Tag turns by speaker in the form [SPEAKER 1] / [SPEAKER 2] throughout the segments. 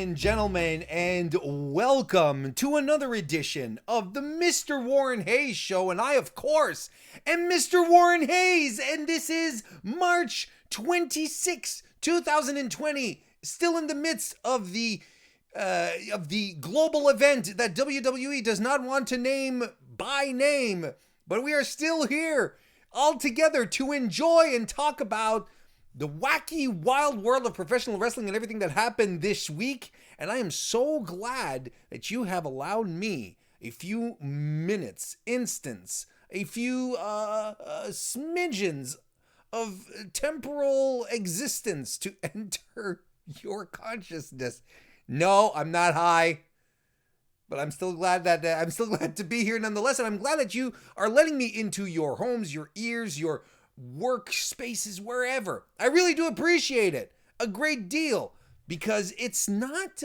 [SPEAKER 1] and gentlemen, and welcome to another edition of the Mr. Warren Hayes Show. And I, of course, am Mr. Warren Hayes, and this is March 26, 2020, still in the midst of the global event that WWE does not want to name by name, but we are still here all together to enjoy and talk about the wacky, wild world of professional wrestling and everything that happened this week. And I am so glad that you have allowed me a few minutes, instants, a few smidgens of temporal existence to enter your consciousness. No, I'm not high, but I'm still glad to be here nonetheless. And I'm glad that you are letting me into your homes, your ears, your workspaces, wherever. I really do appreciate it a great deal, because it's not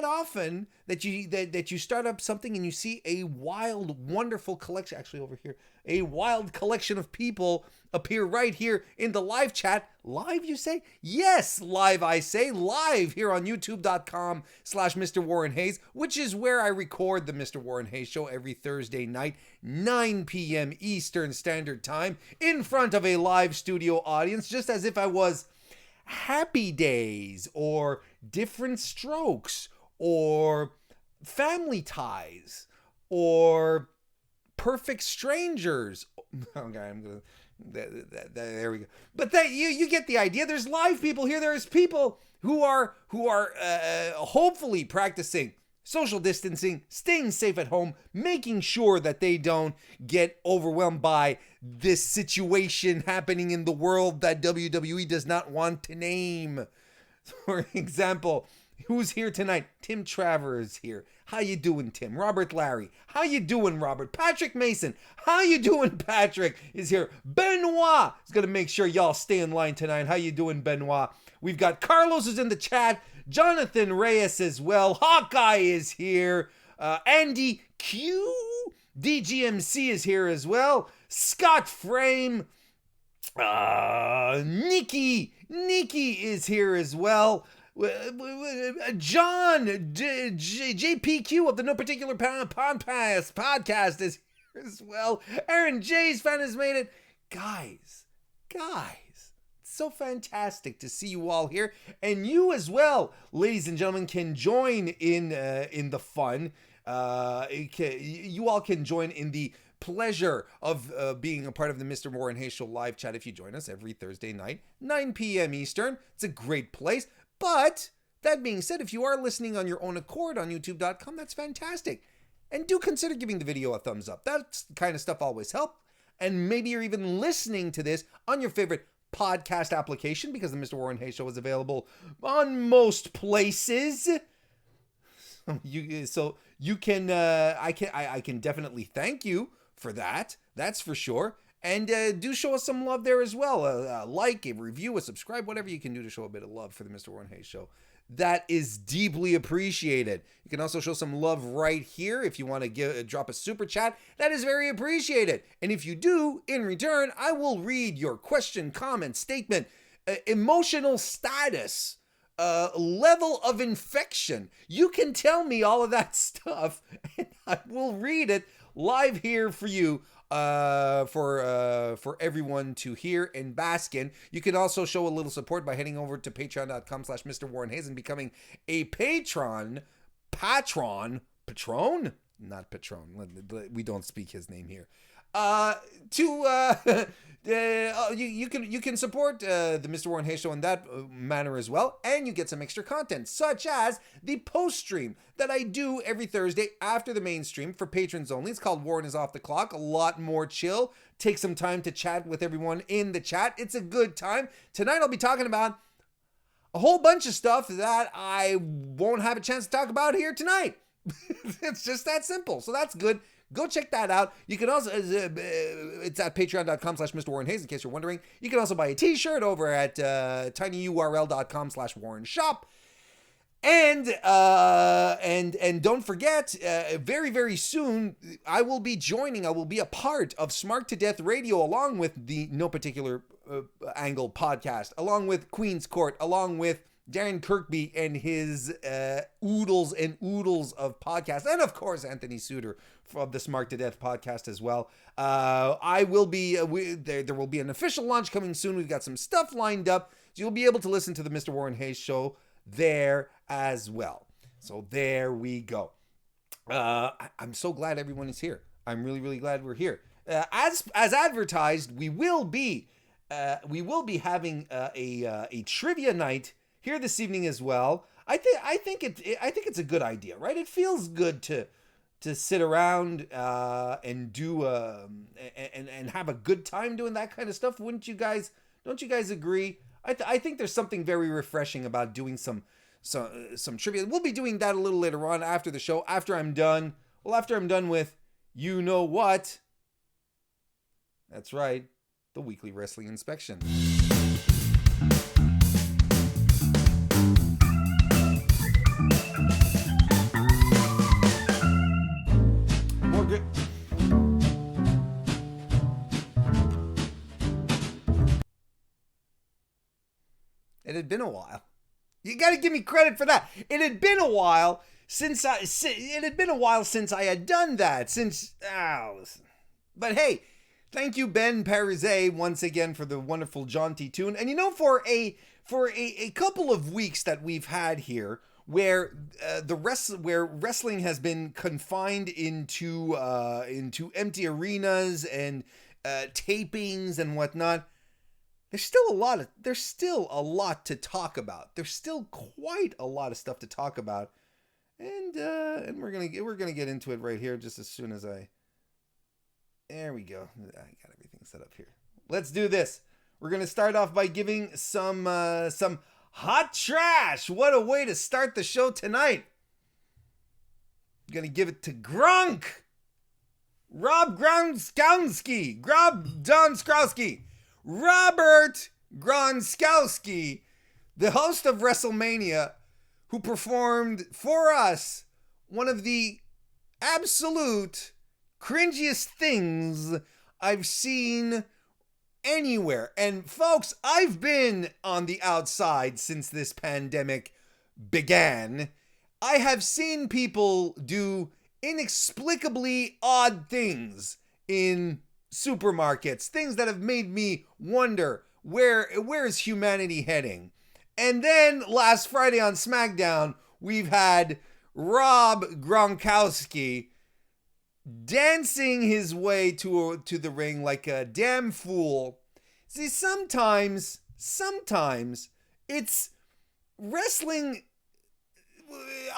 [SPEAKER 1] often that you start up something and you see a wild, wonderful collection. Actually, over here, a wild collection of people appear right here in the live chat. Live, you say? Yes, live, I say. Live here on youtube.com/MrWarrenHayes, which is where I record the Mr. Warren Hayes Show every Thursday night, 9 p.m. Eastern Standard Time, in front of a live studio audience, just as if I was Happy Days or Different Strokes or Family Ties or Perfect Strangers. Okay, there we go. But that you get the idea. There's live people here. There's people who are hopefully practicing social distancing, staying safe at home, making sure that they don't get overwhelmed by this situation happening in the world that WWE does not want to name. For example, who's here tonight? Tim Traver is here. How you doing, Tim? Robert Larry. How you doing, Robert? Patrick Mason. How you doing, Patrick? Is here. Benoit is going to make sure y'all stay in line tonight. How you doing, Benoit? We've got Carlos is in the chat. Jonathan Reyes as well. Hawkeye is here. Andy Q. DGMC is here as well. Scott Frame. Nikki is here as well. John JPQ of the No Particular podcast is here as well. Aaron J's fan has made it. Guys, it's so fantastic to see you all here, and you as well, ladies and gentlemen, can join in the fun. You all can join in the pleasure of being a part of the Mr. Warren Hayes Show live chat if you join us every Thursday night, 9 p.m. Eastern. It's a great place. But that being said, if you are listening on your own accord on youtube.com, that's fantastic. And do consider giving the video a thumbs up. That kind of stuff always helps. And maybe you're even listening to this on your favorite podcast application, because the Mr. Warren Hayes Show is available on most places. I can definitely thank you for that. That's for sure. And do show us some love there as well. Like, a review, a subscribe, whatever you can do to show a bit of love for the Mr. Warren Hayes Show. That is deeply appreciated. You can also show some love right here if you want to drop a super chat. That is very appreciated. And if you do, in return, I will read your question, comment, statement, emotional status, level of infection. You can tell me all of that stuff, and I will read it live here for you. For everyone to hear and bask in. You can also show a little support by heading over to patreon.com/MrWarrenHayes and becoming a patron, not patron. We don't speak his name here. You can support the Mr. Warren Hayes Show in that manner as well, and you get some extra content, such as the post stream that I do every Thursday after the main stream for patrons only. It's called Warren is Off the Clock. A lot more chill. Take some time to chat with everyone in the chat. It's a good time. Tonight I'll be talking about a whole bunch of stuff that I won't have a chance to talk about here tonight. It's just that simple. So that's good. Go check that out. You can also, it's at patreon.com/MrWarrenHayes, in case you're wondering. You can also buy a t-shirt over at tinyurl.com/WarrenShop. And don't forget, very, very soon, I will be a part of Smart to Death Radio, along with the No Particular Angle podcast, along with Queen's Court, along with Darren Kirkby and his oodles and oodles of podcasts, and of course Anthony Suter from the Smart to Death podcast as well. I will be there will be an official launch coming soon. We've got some stuff lined up, so you'll be able to listen to the Mr. Warren Hayes show there as well. So there we go. I'm so glad everyone is here. I'm really, really glad we're here. As advertised, we will be having a trivia night here this evening as well. I think it's a good idea, right? It feels good to sit around and do and have a good time doing that kind of stuff. Wouldn't you guys? Don't you guys agree? I think there's something very refreshing about doing some trivia. We'll be doing that a little later on after the show. After I'm done with you know what. That's right, the weekly wrestling inspection. More good. It had been a while. You got to give me credit for that. It had been a while since I had done that. But hey, thank you, Ben Parizet, once again for the wonderful jaunty tune. And you know, for a couple of weeks that we've had here, where wrestling has been confined into empty arenas and tapings and whatnot, there's still a lot to talk about. There's still quite a lot of stuff to talk about, and we're gonna get into it right here just as soon as There we go. I got everything set up here. Let's do this. We're gonna start off by giving some hot trash. What a way to start the show tonight. I'm gonna give it to Gronk. Rob Gronkowski. Robert Gronkowski, the host of WrestleMania, who performed for us one of the absolute cringiest things I've seen anywhere. And folks, I've been on the outside since this pandemic began. I have seen people do inexplicably odd things in supermarkets, things that have made me wonder where is humanity heading. And then last Friday on SmackDown, we've had Rob Gronkowski dancing his way to the ring like a damn fool. See, sometimes it's wrestling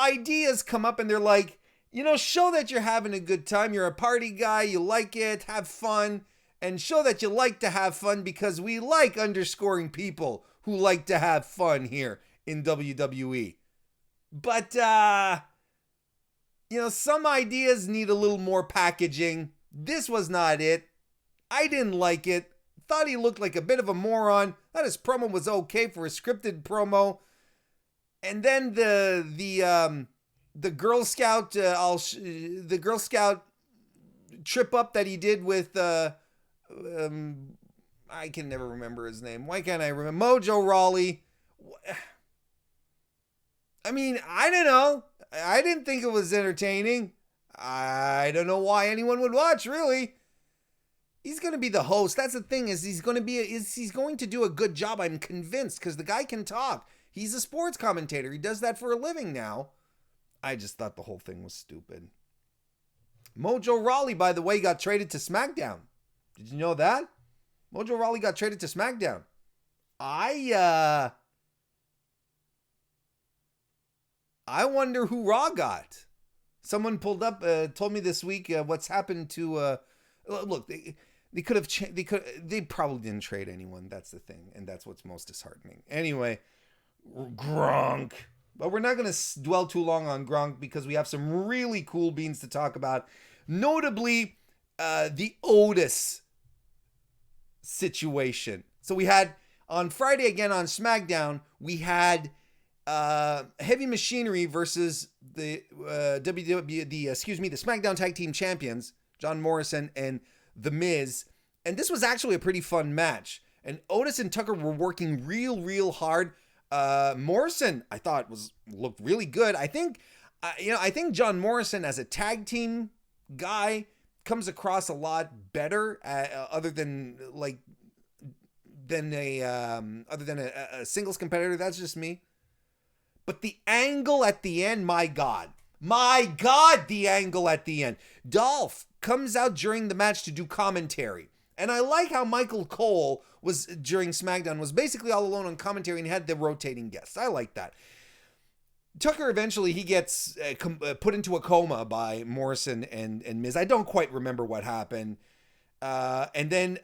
[SPEAKER 1] ideas come up and they're like, you know, show that you're having a good time. You're a party guy. You like it. Have fun. And show that you like to have fun, because we like underscoring people who like to have fun here in WWE. But, you know, some ideas need a little more packaging. This was not it. I didn't like it. Thought he looked like a bit of a moron. Thought his promo was okay for a scripted promo. And then the Girl Scout, the Girl Scout trip up that he did with, I can never remember his name. Why can't I remember? Mojo Rawley. I mean, I don't know. I didn't think it was entertaining. I don't know why anyone would watch, really. He's going to be the host. That's the thing, is he's going to do a good job. I'm convinced, because the guy can talk. He's a sports commentator. He does that for a living now. I just thought the whole thing was stupid. Mojo Rawley, by the way, got traded to SmackDown. Did you know that? Mojo Rawley got traded to SmackDown. I wonder who Raw got. Someone pulled up, told me this week what's happened to. Look, they probably didn't trade anyone. That's the thing, and that's what's most disheartening. Anyway, Gronk. But we're not going to dwell too long on Gronk, because we have some really cool beans to talk about. Notably, the Otis situation. So we had, on Friday again on SmackDown, we had Heavy Machinery versus the SmackDown Tag Team Champions, John Morrison and The Miz. And this was actually a pretty fun match. And Otis and Tucker were working real hard. Morrison, I thought looked really good. I think, I think John Morrison as a tag team guy comes across a lot better, other than a singles competitor. That's just me. But the angle at the end, my God, the angle at the end. Dolph comes out during the match to do commentary. And I like how Michael Cole was, during SmackDown, was basically all alone on commentary and had the rotating guests. I like that. Tucker eventually, he gets put into a coma by Morrison and Miz. I don't quite remember what happened. And then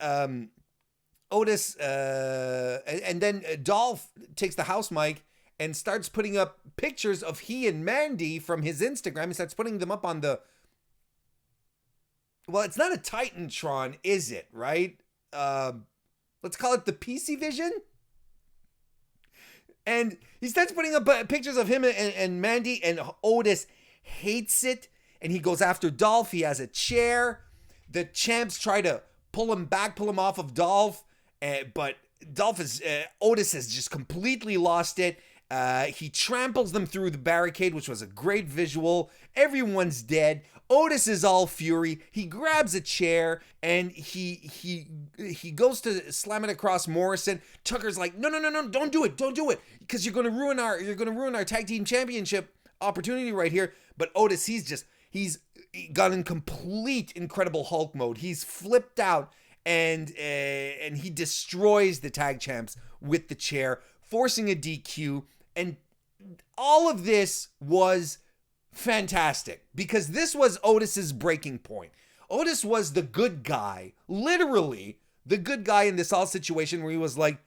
[SPEAKER 1] Otis, and then Dolph takes the house mic and starts putting up pictures of he and Mandy from his Instagram. He starts putting them up on the... Well, it's not a Titantron, is it? Right? Let's call it the PC Vision. And he starts putting up pictures of him and Mandy, and Otis hates it. And he goes after Dolph. He has a chair. The champs try to pull him off of Dolph. But Otis has just completely lost it. He tramples them through the barricade, which was a great visual. Everyone's dead. Otis is all fury. He grabs a chair and he goes to slam it across Morrison. Tucker's like, no, don't do it, because you're gonna ruin our tag team championship opportunity right here. But Otis, he's got in complete Incredible Hulk mode. He's flipped out and he destroys the tag champs with the chair, forcing a DQ. And all of this was fantastic, because this was Otis's breaking point. Otis was the good guy, literally the good guy in this all situation, where he was like,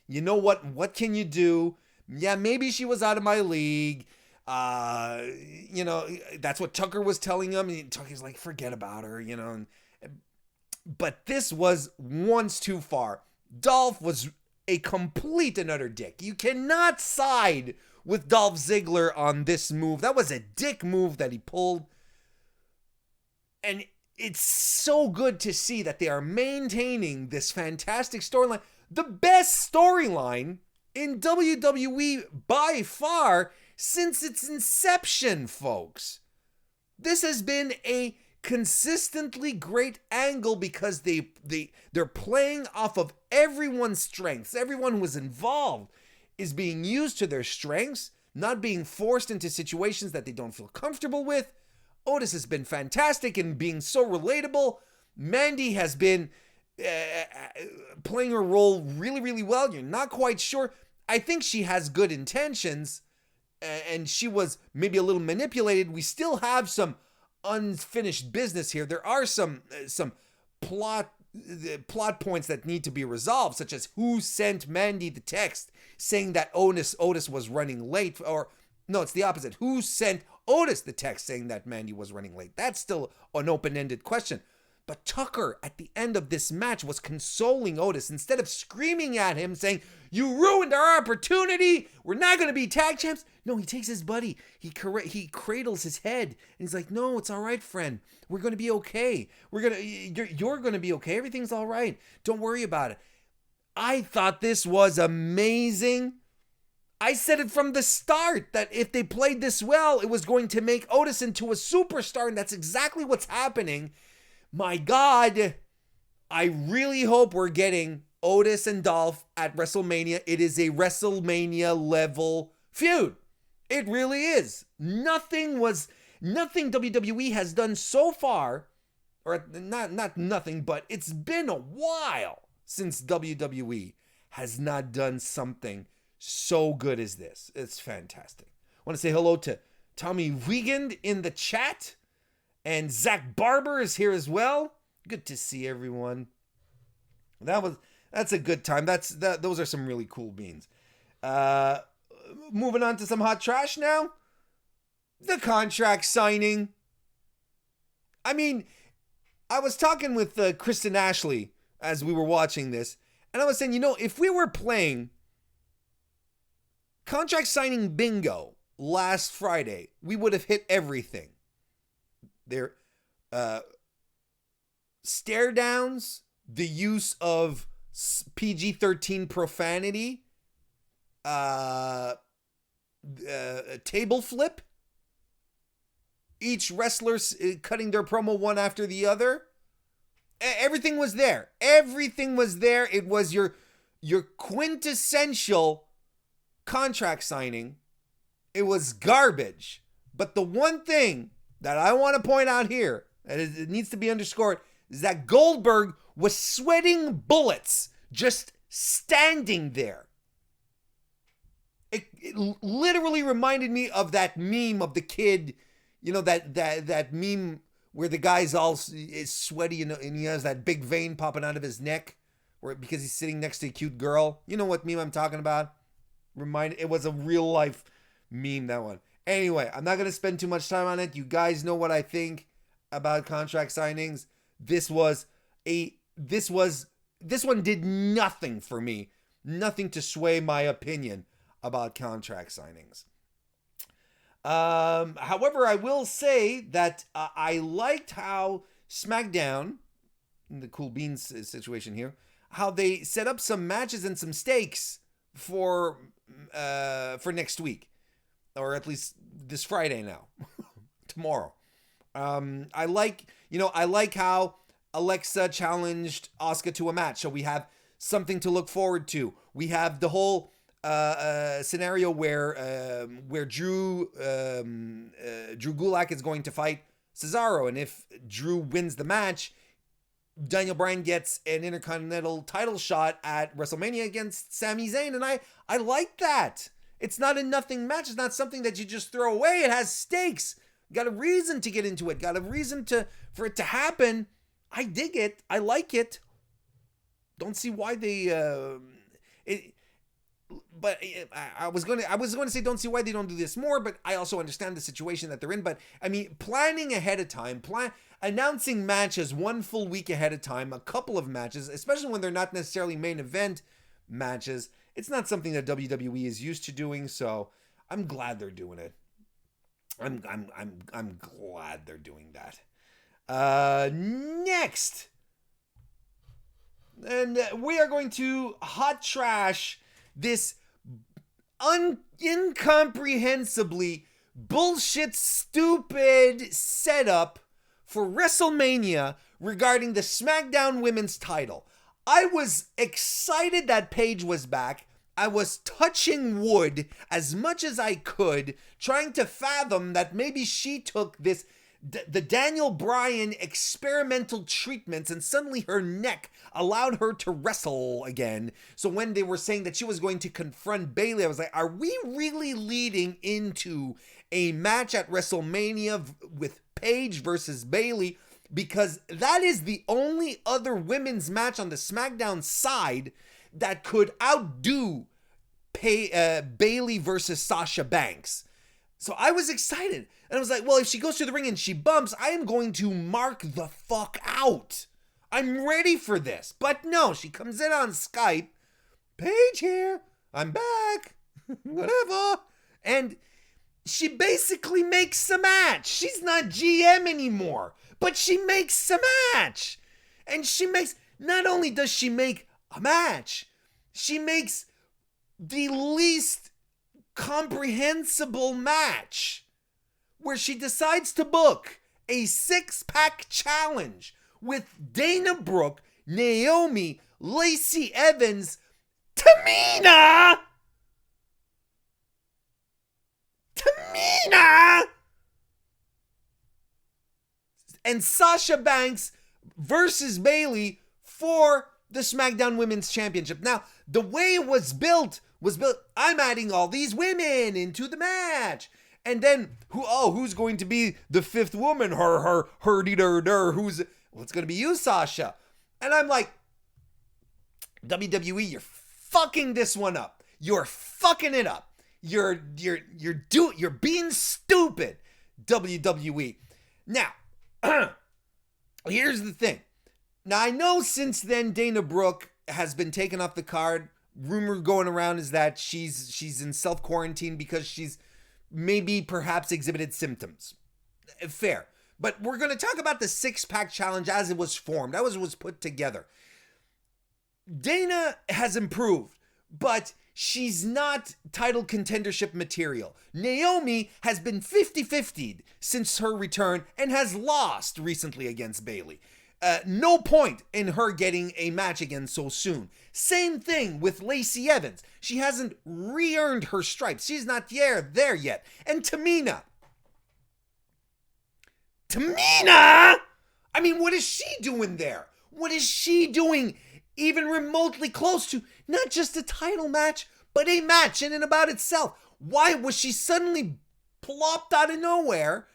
[SPEAKER 1] you know what can you do? Yeah, maybe she was out of my league. That's what Tucker was telling him. And Tucker's like, forget about her, But this was once too far. Dolph was a complete and utter dick. You cannot side with Dolph Ziggler on this move. That was a dick move that he pulled. And it's so good to see that they are maintaining this fantastic storyline. The best storyline in WWE by far since its inception, folks. This has been a consistently great angle, because they're playing off of everyone's strengths. Everyone who was involved is being used to their strengths, not being forced into situations that they don't feel comfortable with. Otis has been fantastic in being so relatable. Mandy has been playing her role really, really well. You're not quite sure. I think she has good intentions, and she was maybe a little manipulated. We still have some unfinished business here. There are some plot points that need to be resolved, such as who sent Mandy the text saying that Otis was running late, or no, it's the opposite. Who sent Otis the text saying that Mandy was running late? That's still an open-ended question. But Tucker, at the end of this match, was consoling Otis instead of screaming at him saying, you ruined our opportunity. We're not going to be tag champs. No, he takes his buddy. He cradles his head. And he's like, no, it's all right, friend. We're going to be okay. You're going to be okay. Everything's all right. Don't worry about it. I thought this was amazing. I said it from the start that if they played this well, it was going to make Otis into a superstar. And that's exactly what's happening. My God, I really hope we're getting Otis and Dolph at WrestleMania. It is a WrestleMania level feud. It really is. Nothing WWE has done so far, or not nothing, but it's been a while since WWE has not done something so good as this. It's fantastic. I want to say hello to Tommy Wiegand in the chat. And Zach Barber is here as well. Good to see everyone. That's a good time. Those are some really cool beans. Moving on to some hot trash now. The contract signing. I mean, I was talking with Kristen Ashley as we were watching this, and I was saying, if we were playing contract signing bingo last Friday, we would have hit everything. Their stare downs, the use of PG-13 profanity, a table flip. Each wrestler cutting their promo one after the other. Everything was there. Everything was there. It was your quintessential contract signing. It was garbage. But the one thing that I want to point out here, and it needs to be underscored, is that Goldberg was sweating bullets just standing there. It literally reminded me of that meme of the kid, you know, that meme where the guy's all is sweaty and he has that big vein popping out of his neck because he's sitting next to a cute girl. You know what meme I'm talking about? It was a real life meme, that one. Anyway, I'm not going to spend too much time on it. You guys know what I think about contract signings. This one did nothing for me. Nothing to sway my opinion about contract signings. However, I will say that I liked how SmackDown, in the Cool Beans situation here, how they set up some matches and some stakes for next week, or at least this Friday now, tomorrow. I like how Alexa challenged Asuka to a match, so we have something to look forward to. We have the whole scenario where Drew Gulak is going to fight Cesaro, and if Drew wins the match, Daniel Bryan gets an Intercontinental title shot at WrestleMania against Sami Zayn, and I like that. It's not a nothing match. It's not something that you just throw away. It has stakes. Got a reason to get into it. Got a reason for it to happen. I dig it. I like it. Don't see why they. But I was going to say don't see why they don't do this more. But I also understand the situation that they're in. But I mean, planning ahead of time, announcing matches one full week ahead of time, a couple of matches, especially when they're not necessarily main event matches. It's not something that WWE is used to doing. So I'm glad they're doing it. I'm glad they're doing that. Next, and we are going to hot trash this incomprehensibly bullshit stupid setup for WrestleMania regarding the SmackDown Women's title. I was excited that Paige was back. I was touching wood as much as I could, trying to fathom that maybe she took the Daniel Bryan experimental treatments and suddenly her neck allowed her to wrestle again. So when they were saying that she was going to confront Bayley, I was like, are we really leading into a match at WrestleMania with Paige versus Bayley? Because that is the only other women's match on the SmackDown side that could outdo Bayley versus Sasha Banks. So I was excited. And I was like, well, if she goes to the ring and she bumps, I am going to mark the fuck out. I'm ready for this. But no, she comes in on Skype. Paige here. I'm back. Whatever. And she basically makes a match. She's not GM anymore. But she makes a match. And not only does she make a match, she makes the least comprehensible match where she decides to book a 6-pack challenge with Dana Brooke, Naomi, Lacey Evans, Tamina, and Sasha Banks versus Bayley for the SmackDown Women's Championship. Now, the way it was built, I'm adding all these women into the match. And then, who's going to be the fifth woman? It's going to be you, Sasha. And I'm like, WWE, you're fucking this one up. You're fucking it up. You're being stupid, WWE. Now, here's the thing. Now, I know since then Dana Brooke has been taken off the card. Rumor going around is that she's in self-quarantine because she's perhaps exhibited symptoms. Fair. But we're going to talk about the 6-pack challenge as it was formed, as it was put together. Dana has improved. but she's not title contendership material. Naomi has been 50-50'd since her return and has lost recently against Bayley. No point in her getting a match again so soon. Same thing with Lacey Evans. She hasn't re-earned her stripes. She's not there yet. And Tamina! I mean, what is she doing there? What is she doing even remotely close to not just a title match, but a match in and about itself? Why was she suddenly plopped out of nowhere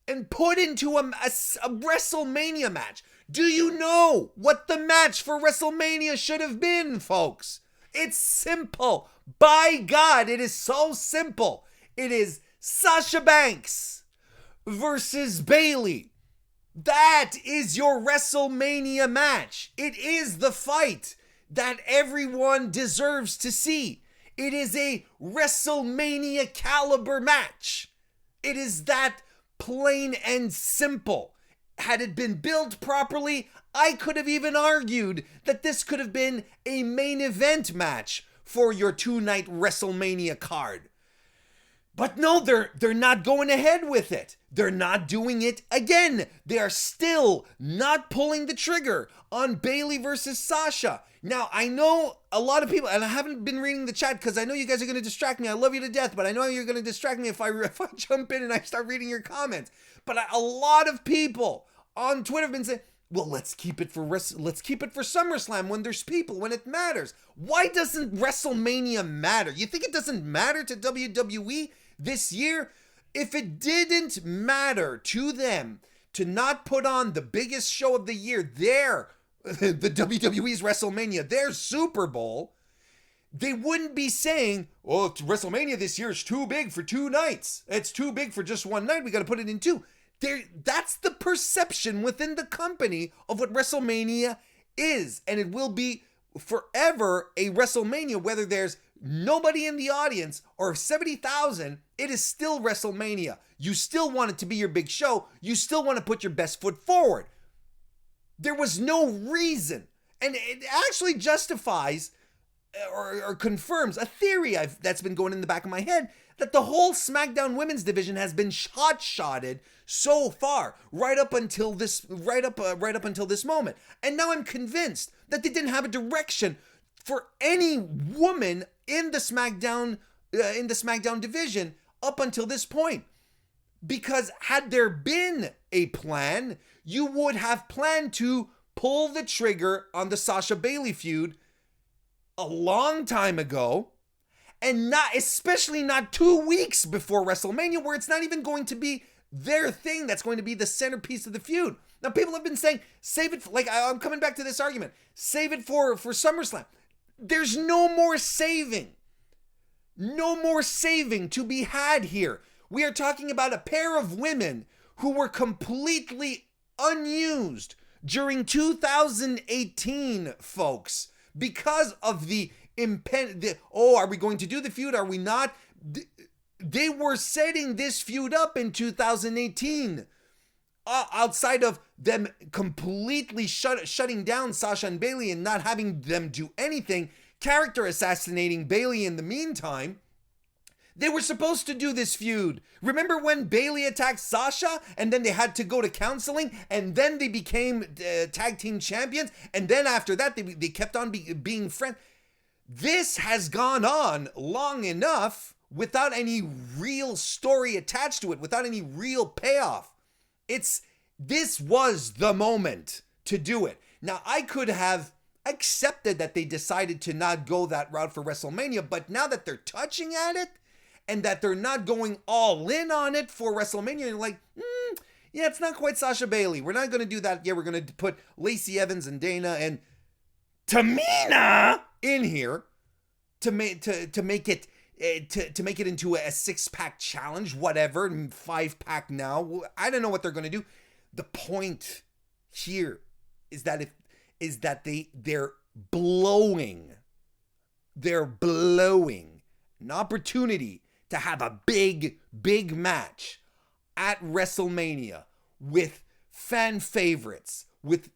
[SPEAKER 1] and put into a WrestleMania match? Do you know what the match for WrestleMania should have been, folks? It's simple. By God, it is so simple. It is Sasha Banks versus Bayley. That is your WrestleMania match. It is the fight that everyone deserves to see. It is a WrestleMania caliber match. It is that plain and simple. Had it been built properly, I could have even argued that this could have been a main event match for your 2-night WrestleMania card. But no, they're not going ahead with it. They're not doing it again. They are still not pulling the trigger on Bayley versus Sasha. Now, I know a lot of people, and I haven't been reading the chat because I know you guys are going to distract me. I love you to death, but I know you're going to distract me if I jump in and I start reading your comments. But a lot of people on Twitter have been saying, well, let's keep it for SummerSlam when there's people, when it matters. Why doesn't WrestleMania matter? You think it doesn't matter to WWE this year? If it didn't matter to them to not put on the biggest show of the year, the WWE's WrestleMania, their Super Bowl, they wouldn't be saying, oh, WrestleMania this year is too big for 2 nights. It's too big for just 1 night. We got to put it in 2. That's the perception within the company of what WrestleMania is. And it will be forever a WrestleMania, whether there's nobody in the audience or 70,000, it is still WrestleMania. You still want it to be your big show. You still want to put your best foot forward. There was no reason. And it actually justifies or confirms a theory that's been going in the back of my head, that the whole SmackDown women's division has been shot-shotted so far, right up until this moment. And now I'm convinced that they didn't have a direction for any woman in the SmackDown division up until this point. Because had there been a plan, you would have planned to pull the trigger on the Sasha Bayley feud a long time ago, and especially not 2 weeks before WrestleMania, where it's not even going to be their thing that's going to be the centerpiece of the feud. Now, people have been saying, save it, I'm coming back to this argument, save it for SummerSlam. There's no more saving. No more saving to be had here. We are talking about a pair of women who were completely unused during 2018, folks, because of are we going to do the feud? Are we not? They were setting this feud up in 2018. Outside of them completely shutting down Sasha and Bayley and not having them do anything, character assassinating Bayley in the meantime, they were supposed to do this feud. Remember when Bayley attacked Sasha and then they had to go to counseling and then they became tag team champions, and then after that they kept on being friends? This has gone on long enough without any real story attached to it, without any real payoff. This was the moment to do it. Now, I could have accepted that they decided to not go that route for WrestleMania, but now that they're touching at it and that they're not going all in on it for WrestleMania, you're like, yeah, it's not quite Sasha Bayley. We're not going to do that. Yeah, we're going to put Lacey Evans and Dana and Tamina in here to make it into a 6-pack challenge, whatever, 5-pack now. I don't know what they're going to do. The point here is that they're blowing an opportunity to have a big match at WrestleMania with fan favorites, with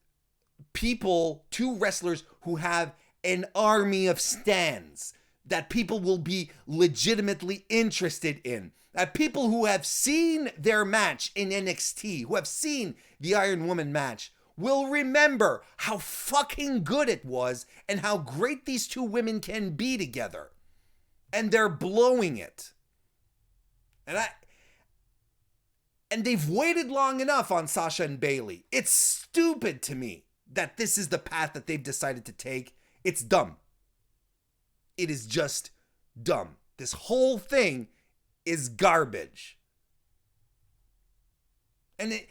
[SPEAKER 1] people, 2 wrestlers who have an army of stans. that people will be legitimately interested in. That people who have seen their match in NXT, who have seen the Iron Woman match, will remember how fucking good it was and how great these two women can be together. And they're blowing it. And they've waited long enough on Sasha and Bayley. It's stupid to me that this is the path that they've decided to take. It's dumb. It is just dumb. This whole thing is garbage. And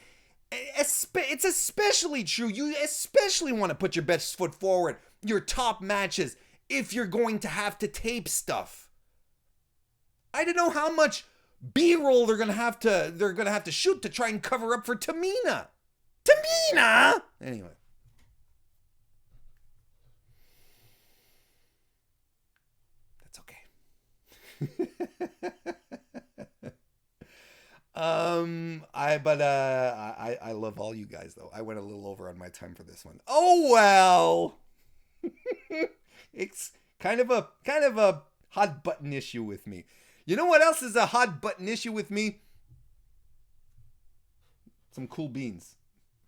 [SPEAKER 1] it's especially true. You especially want to put your best foot forward, your top matches, if you're going to have to tape stuff. I don't know how much B-roll they're gonna have to shoot to try and cover up for Tamina. Anyway. That's okay. I love all you guys though. I went a little over on my time for this one. Oh well. It's kind of a hot button issue with me. You know what else is a hot button issue with me? Some cool beans.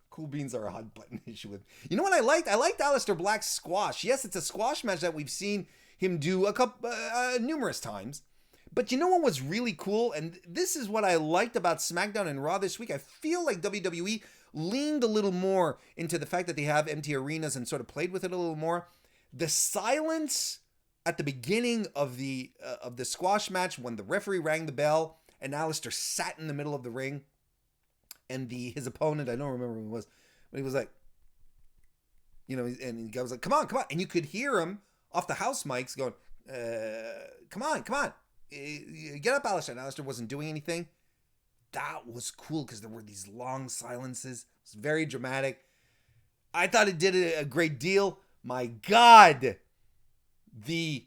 [SPEAKER 1] Cool beans are a hot button issue with me. You know what I liked? I liked Aleister Black's squash. Yes, it's a squash match that we've seen him do numerous times. But you know what was really cool? And this is what I liked about SmackDown and Raw this week. I feel like WWE leaned a little more into the fact that they have empty arenas and sort of played with it a little more. The silence at the beginning of the squash match when the referee rang the bell and Aleister sat in the middle of the ring and his opponent, I don't remember who it was, but he was like, and the guy was like, come on. And you could hear him off the house mics going, come on. Get up, Aleister. And Aleister wasn't doing anything. That was cool because there were these long silences. It was very dramatic. I thought it did a great deal. My God. The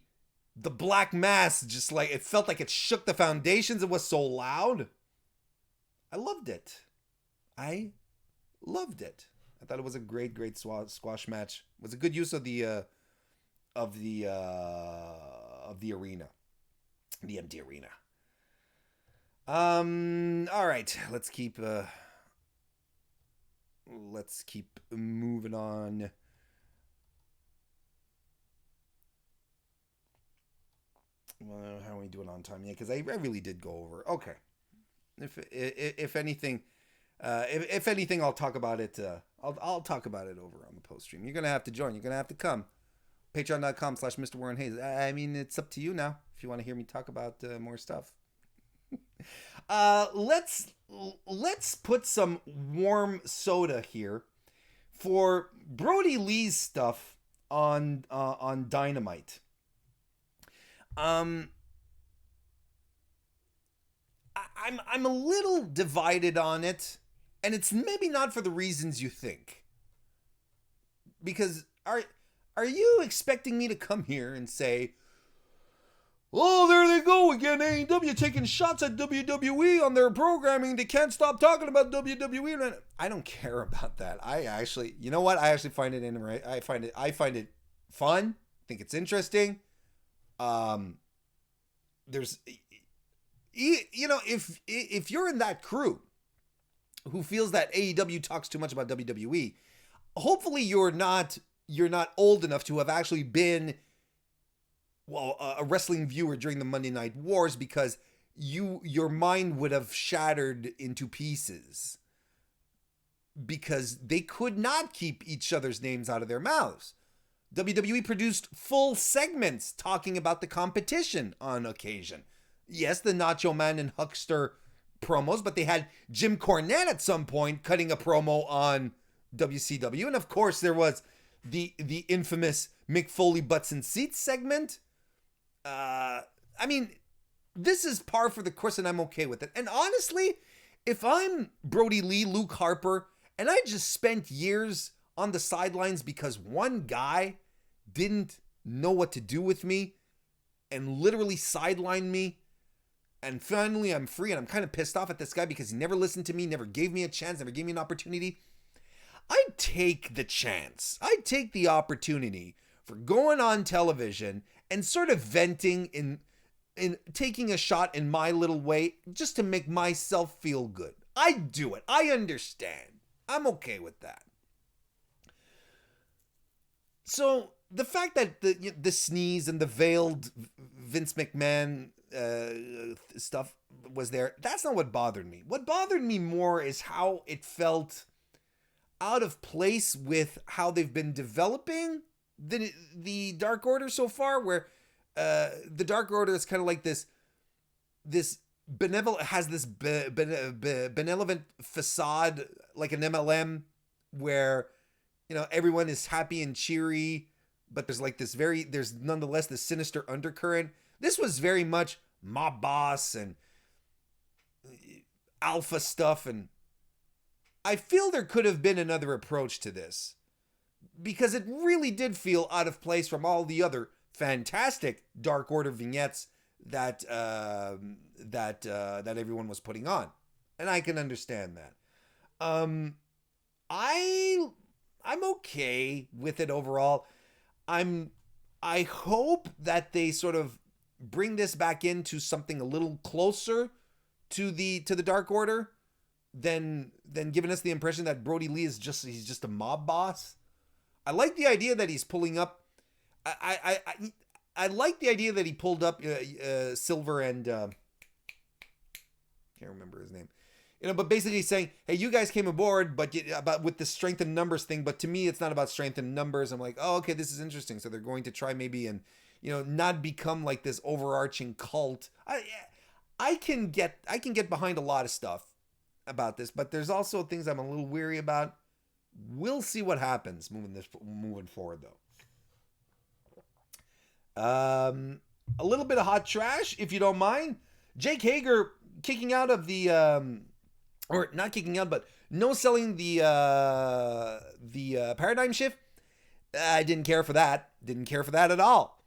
[SPEAKER 1] black mass, just like, it felt like it shook the foundations. It was so loud. I loved it. I thought it was a great squash match. It was a good use of the arena, the empty arena. All right, let's keep moving on. Well, how are we doing on time? Yeah, because I really did go over. Okay. If anything, I'll talk about it. I'll talk about it over on the post stream. You're gonna have to join. You're gonna have to come. Patreon.com/MrWarrenHayes. I mean, it's up to you now if you want to hear me talk about more stuff. Let's put some warm soda here for Brodie Lee's stuff on Dynamite. I'm a little divided on it, and it's maybe not for the reasons you think. Because are you expecting me to come here and say, oh, there they go again, AEW taking shots at WWE on their programming. They can't stop talking about WWE. I don't care about that. I actually, you know what? I actually find it I find it fun. I think it's interesting. There's, if you're in that crew who feels that AEW talks too much about WWE, hopefully you're not old enough to have actually been a wrestling viewer during the Monday Night Wars, because your mind would have shattered into pieces because they could not keep each other's names out of their mouths. WWE produced full segments talking about the competition on occasion. Yes, the Nacho Man and Huckster promos, but they had Jim Cornette at some point cutting a promo on WCW. And of course, there was the infamous Mick Foley Butts and Seats segment. I mean, this is par for the course, and I'm okay with it. And honestly, if I'm Brodie Lee, Luke Harper, and I just spent years on the sidelines because one guy didn't know what to do with me and literally sidelined me, and finally I'm free, and I'm kind of pissed off at this guy because he never listened to me, never gave me a chance, never gave me an opportunity. I'd take the chance. I'd take the opportunity for going on television and sort of venting in taking a shot in my little way just to make myself feel good. I do it. I understand. I'm okay with that. So the fact that the sneeze and the veiled Vince McMahon stuff was there, that's not what bothered me. What bothered me more is how it felt out of place with how they've been developing the Dark Order so far, where the Dark Order is kind of like this benevolent, has this benevolent facade like an MLM, where everyone is happy and cheery, but there's nonetheless this sinister undercurrent. This was very much mob boss and alpha stuff, and I feel there could have been another approach to this, because it really did feel out of place from all the other fantastic Dark Order vignettes that everyone was putting on, and I can understand that. I'm okay with it overall. I hope that they sort of bring this back into something a little closer to the Dark Order than giving us the impression that Brodie Lee is he's just a mob boss. I like the idea that he's pulling up. I like the idea that he pulled up Silver and can't remember his name. But basically saying, hey, you guys came aboard, but with the strength in numbers thing. But to me, it's not about strength in numbers. I'm like, oh, okay, this is interesting. So they're going to try maybe and not become like this overarching cult. I can get behind a lot of stuff about this, but there's also things I'm a little weary about. We'll see what happens moving forward, though. A little bit of hot trash, if you don't mind. Jake Hager kicking out of the or not kicking out, but no selling the paradigm shift. I didn't care for that. Didn't care for that at all.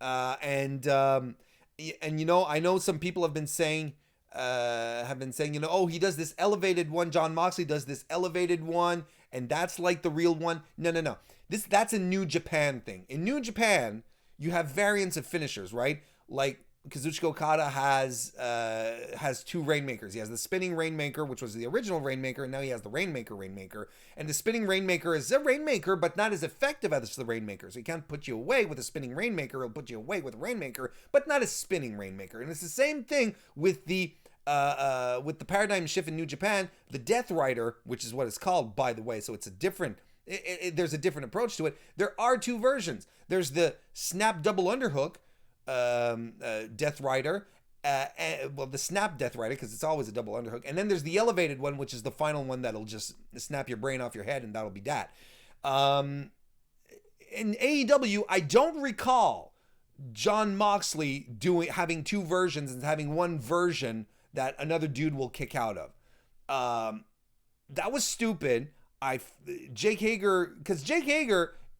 [SPEAKER 1] And I know some people have been saying, oh, he does this elevated one. John Moxley does this elevated one, and that's like the real one. No. That's a New Japan thing. In New Japan, you have variants of finishers, right? Like Kazuchika Okada has two Rainmakers. He has the spinning Rainmaker, which was the original Rainmaker, and now he has the Rainmaker. And the spinning Rainmaker is a Rainmaker, but not as effective as the Rainmaker. So he can't put you away with a spinning Rainmaker. He'll put you away with a Rainmaker, but not a spinning Rainmaker. And it's the same thing with the paradigm shift in New Japan, the Death Rider, which is what it's called, by the way. So it's a different. There's a different approach to it. There are two versions. There's the snap double underhook Death Rider, the snap Death Rider, because it's always a double underhook, and then there's the elevated one, which is the final one that'll just snap your brain off your head, and that'll be that. In AEW, I don't recall John Moxley having two versions and having one version that another dude will kick out of. That was stupid. Jake Hager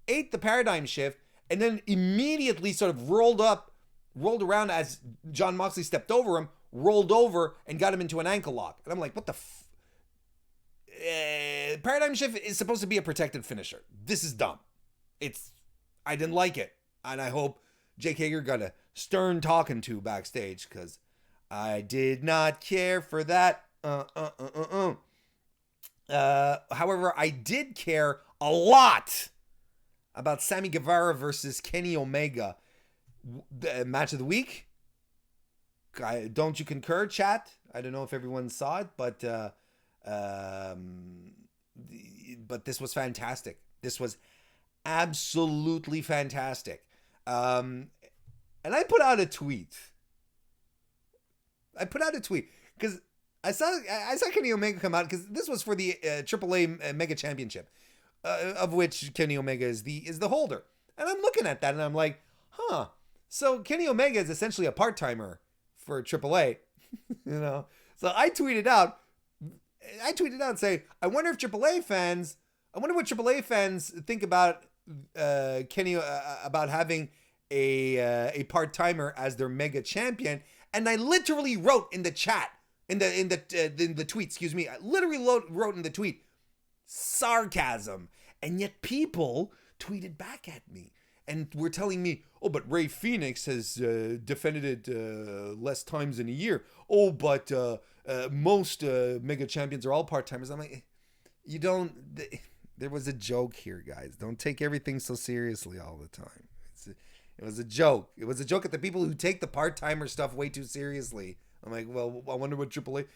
[SPEAKER 1] ate the paradigm shift and then immediately sort of rolled around as John Moxley stepped over him, rolled over and got him into an ankle lock. And I'm like, what the paradigm shift is supposed to be a protected finisher. This is dumb. I didn't like it. And I hope Jake Hager got a stern talking to backstage, because I did not care for that. However, I did care a lot about Sammy Guevara versus Kenny Omega. The match of the week. Don't you concur, chat? I don't know if everyone saw it, but this was fantastic. This was absolutely fantastic. And I put out a tweet. Because I saw Kenny Omega come out, because this was for the AAA Mega Championship, of which Kenny Omega is the holder. And I'm looking at that and I'm like, huh. So Kenny Omega is essentially a part-timer for AAA, So I tweeted out saying, I wonder what AAA fans think about Kenny about having a part-timer as their Mega Champion. And I literally wrote in the chat, in the tweet, I literally wrote in the tweet, sarcasm. And yet people tweeted back at me and were telling me, oh, but Ray Phoenix has defended it less times in a year. Oh, but most mega champions are all part-timers. I'm like, you don't... There was a joke here, guys. Don't take everything so seriously all the time. It was a joke. It was a joke at the people who take the part-timer stuff way too seriously. I'm like, well, I wonder what AAA...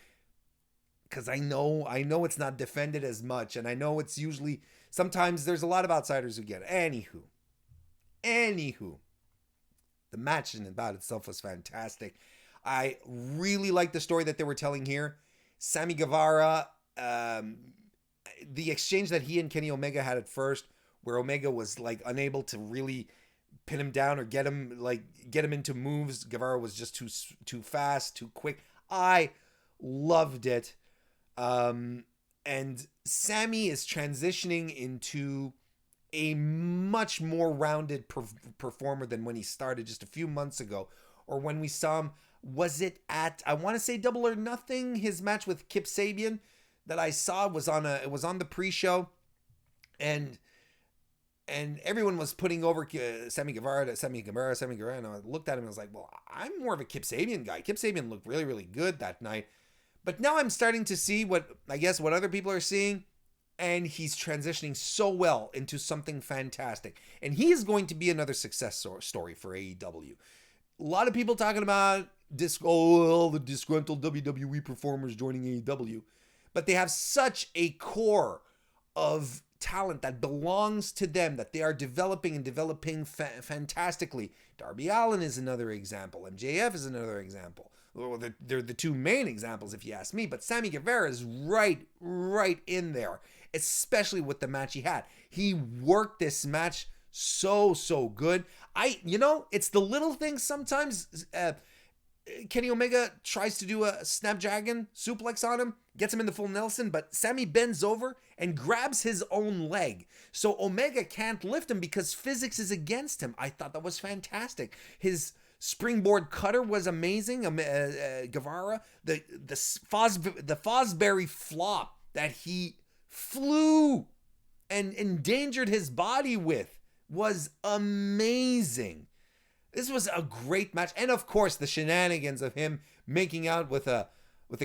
[SPEAKER 1] Because I know it's not defended as much, and I know it's usually... Sometimes there's a lot of outsiders who get it. Anywho. The match in and about itself was fantastic. I really like the story that they were telling here. Sammy Guevara, the exchange that he and Kenny Omega had at first, where Omega was like unable to really pin him down or get him into moves. Guevara was just too fast, too quick. I loved it. And Sammy is transitioning into a much more rounded performer than when he started just a few months ago, or when we saw him. Was it at, I want to say, Double or Nothing? His match with Kip Sabian that I saw was on the pre-show, and everyone was putting over Sammy Guevara, and I looked at him and I was like, well, I'm more of a Kip Sabian guy. Kip Sabian looked really, really good that night. But now I'm starting to see what other people are seeing, and he's transitioning so well into something fantastic. And he is going to be another success story for AEW. A lot of people talking about the disgruntled WWE performers joining AEW, but they have such a core of talent that belongs to them, that they are developing fantastically. Darby Allin is another example. MJF is another example. Well, they're the two main examples, if you ask me. But Sammy Guevara is right in there, especially with the match he had. He worked this match so good. It's the little things sometimes. Kenny Omega tries to do a Snapdragon suplex on him, gets him in the full Nelson, but Sammy bends over and grabs his own leg. So Omega can't lift him because physics is against him. I thought that was fantastic. His springboard cutter was amazing. Guevara, the Fosbury flop that he flew and endangered his body with was amazing. This was a great match. And of course, the shenanigans of him making out with a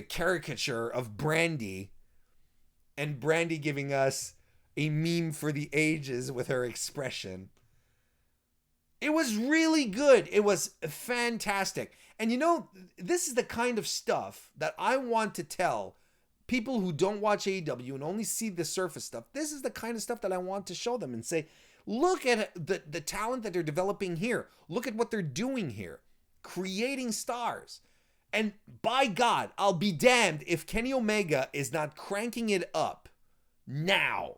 [SPEAKER 1] caricature of Brandy, and Brandy giving us a meme for the ages with her expression. It was really good. It was fantastic. And this is the kind of stuff that I want to tell people who don't watch AEW and only see the surface stuff. This is the kind of stuff that I want to show them and say, look at the talent that they're developing here. Look at what they're doing here. Creating stars. And by God, I'll be damned if Kenny Omega is not cranking it up now.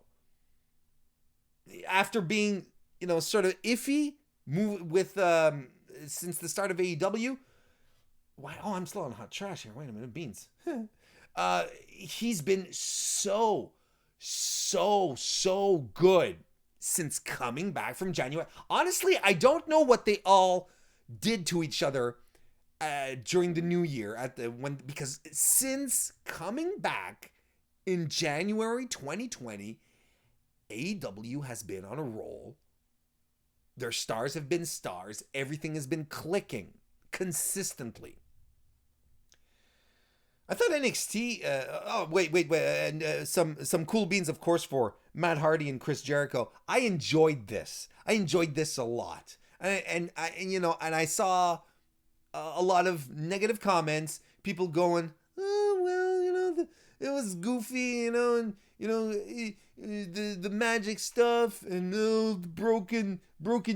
[SPEAKER 1] After being, sort of iffy with since the start of AEW. Why? Oh, I'm still on hot trash here. Wait a minute, beans. He's been so good since coming back from January. Honestly, I don't know what they all did to each other during the new year because since coming back in January 2020, AEW has been on a roll. Their stars have been stars. Everything has been clicking consistently. I thought NXT. And some cool beans, of course, for Matt Hardy and Chris Jericho. I enjoyed this. a lot, and I saw a lot of negative comments. People going, oh well, it was goofy, and the magic stuff, and the broken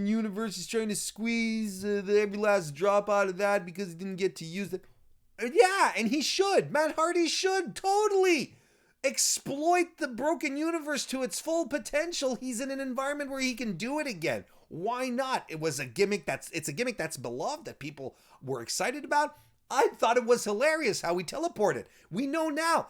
[SPEAKER 1] universe is trying to squeeze every last drop out of that because he didn't get to use it. Yeah, and he should. Matt Hardy should totally exploit the broken universe to its full potential. He's in an environment where he can do it again. Why not? It's a gimmick that's beloved, that people were excited about. I thought it was hilarious how he teleported. We know now,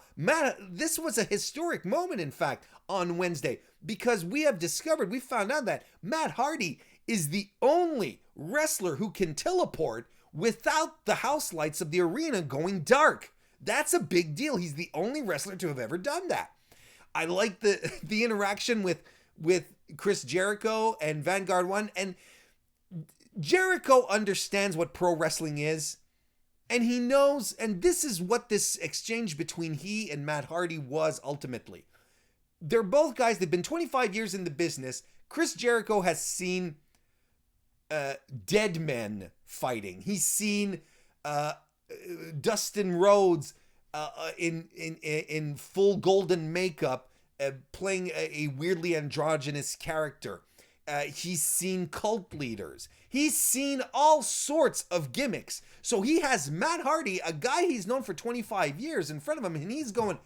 [SPEAKER 1] this was a historic moment, in fact, on Wednesday, because we found out that Matt Hardy is the only wrestler who can teleport without the house lights of the arena going dark. That's a big deal. He's the only wrestler to have ever done that. I like the interaction with Chris Jericho and Vanguard One, and Jericho understands what pro wrestling is, and he knows, and this is what this exchange between he and Matt Hardy was ultimately. They're both guys, they've been 25 years in the business. Chris Jericho has seen dead men fighting. He's seen Dustin Rhodes in full golden makeup playing a weirdly androgynous character. He's seen cult leaders. He's seen all sorts of gimmicks. So he has Matt Hardy, a guy he's known for 25 years, in front of him, and he's going,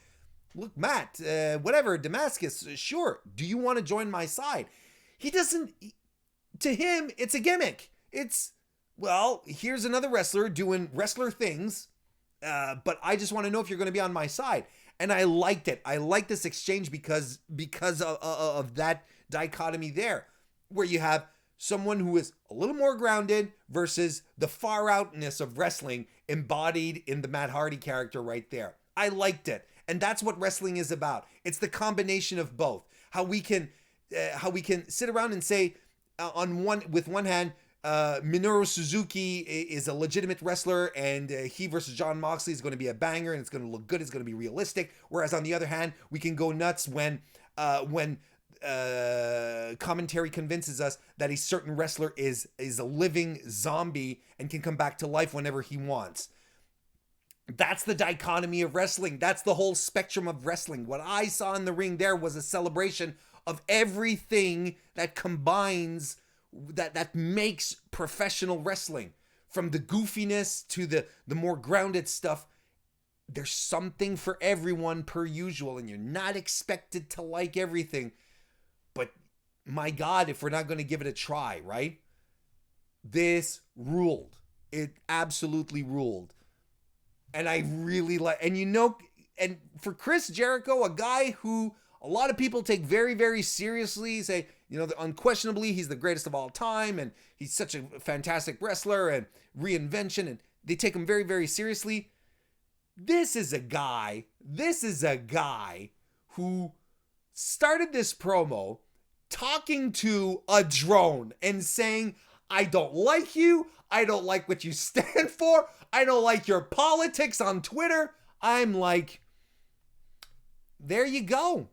[SPEAKER 1] look, Matt, whatever, Damascus, sure. Do you want to join my side? He doesn't, to him, it's a gimmick. It's, well, here's another wrestler doing wrestler things, but I just want to know if you're going to be on my side. And I liked it. I like this exchange because of that dichotomy there, where you have someone who is a little more grounded versus the far outness of wrestling embodied in the Matt Hardy character right there. I liked it. And that's what wrestling is about. It's the combination of both. How we can sit around and say, with one hand, Minoru Suzuki is a legitimate wrestler, and he versus Jon Moxley is going to be a banger, and it's going to look good. It's going to be realistic. Whereas on the other hand, we can go nuts when commentary convinces us that a certain wrestler is a living zombie and can come back to life whenever he wants. That's the dichotomy of wrestling. That's the whole spectrum of wrestling. What I saw in the ring there was a celebration of everything that combines, that makes professional wrestling. From the goofiness to the more grounded stuff. There's something for everyone per usual, and you're not expected to like everything. But my God, if we're not going to give it a try, right? This ruled. It absolutely ruled. And I really like, and for Chris Jericho, a guy who a lot of people take very, very seriously, say, unquestionably, he's the greatest of all time, and he's such a fantastic wrestler and reinvention, and they take him very, very seriously. This is a guy who started this promo talking to a drone and saying, I don't like you. I don't like what you stand for. I don't like your politics on Twitter. I'm like, there you go.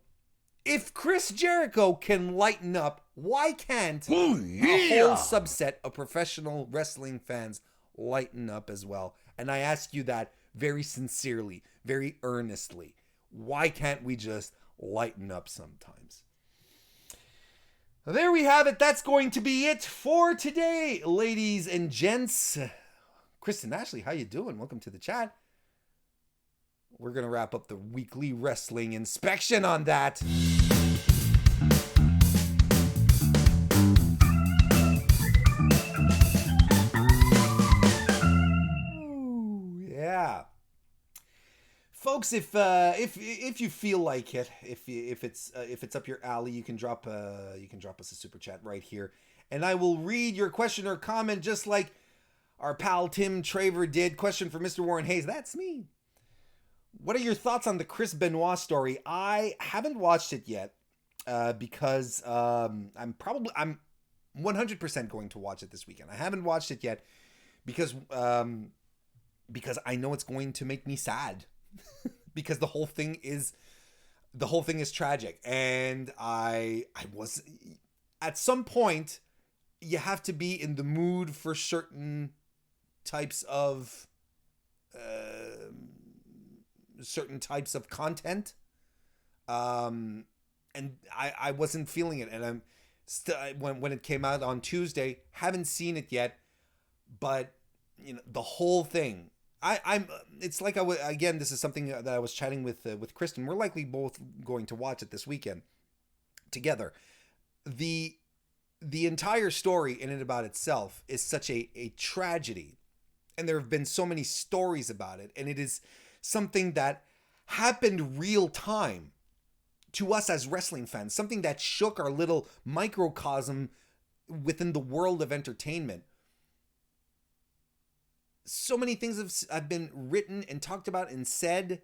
[SPEAKER 1] If Chris Jericho can lighten up, why can't a whole subset of professional wrestling fans lighten up as well? And I ask you that very sincerely, very earnestly. Why can't we just lighten up sometimes? There we have it. That's going to be it for today, ladies and gents. Kristen Ashley, how you doing? Welcome to the chat. We're going to wrap up the weekly wrestling inspection on that. Ooh, yeah. Folks, if you feel like it, if it's up your alley, you can drop us a super chat right here, and I will read your question or comment just like our pal Tim Traver did. Question for Mr. Warren Hayes. That's me. What are your thoughts on the Chris Benoit story? I haven't watched it yet because I'm 100% going to watch it this weekend. I haven't watched it yet because I know it's going to make me sad because the whole thing is tragic, and I was at some point you have to be in the mood for certain types of content, and I wasn't feeling it, and I'm still, when it came out on Tuesday, haven't seen it yet, but the whole thing, it's like again, this is something that I was chatting with Kristen. We're likely both going to watch it this weekend together. The entire story in and about itself is such a tragedy, and there have been so many stories about it, and it is something that happened real time to us as wrestling fans, something that shook our little microcosm within the world of entertainment. So many things have been written and talked about and said,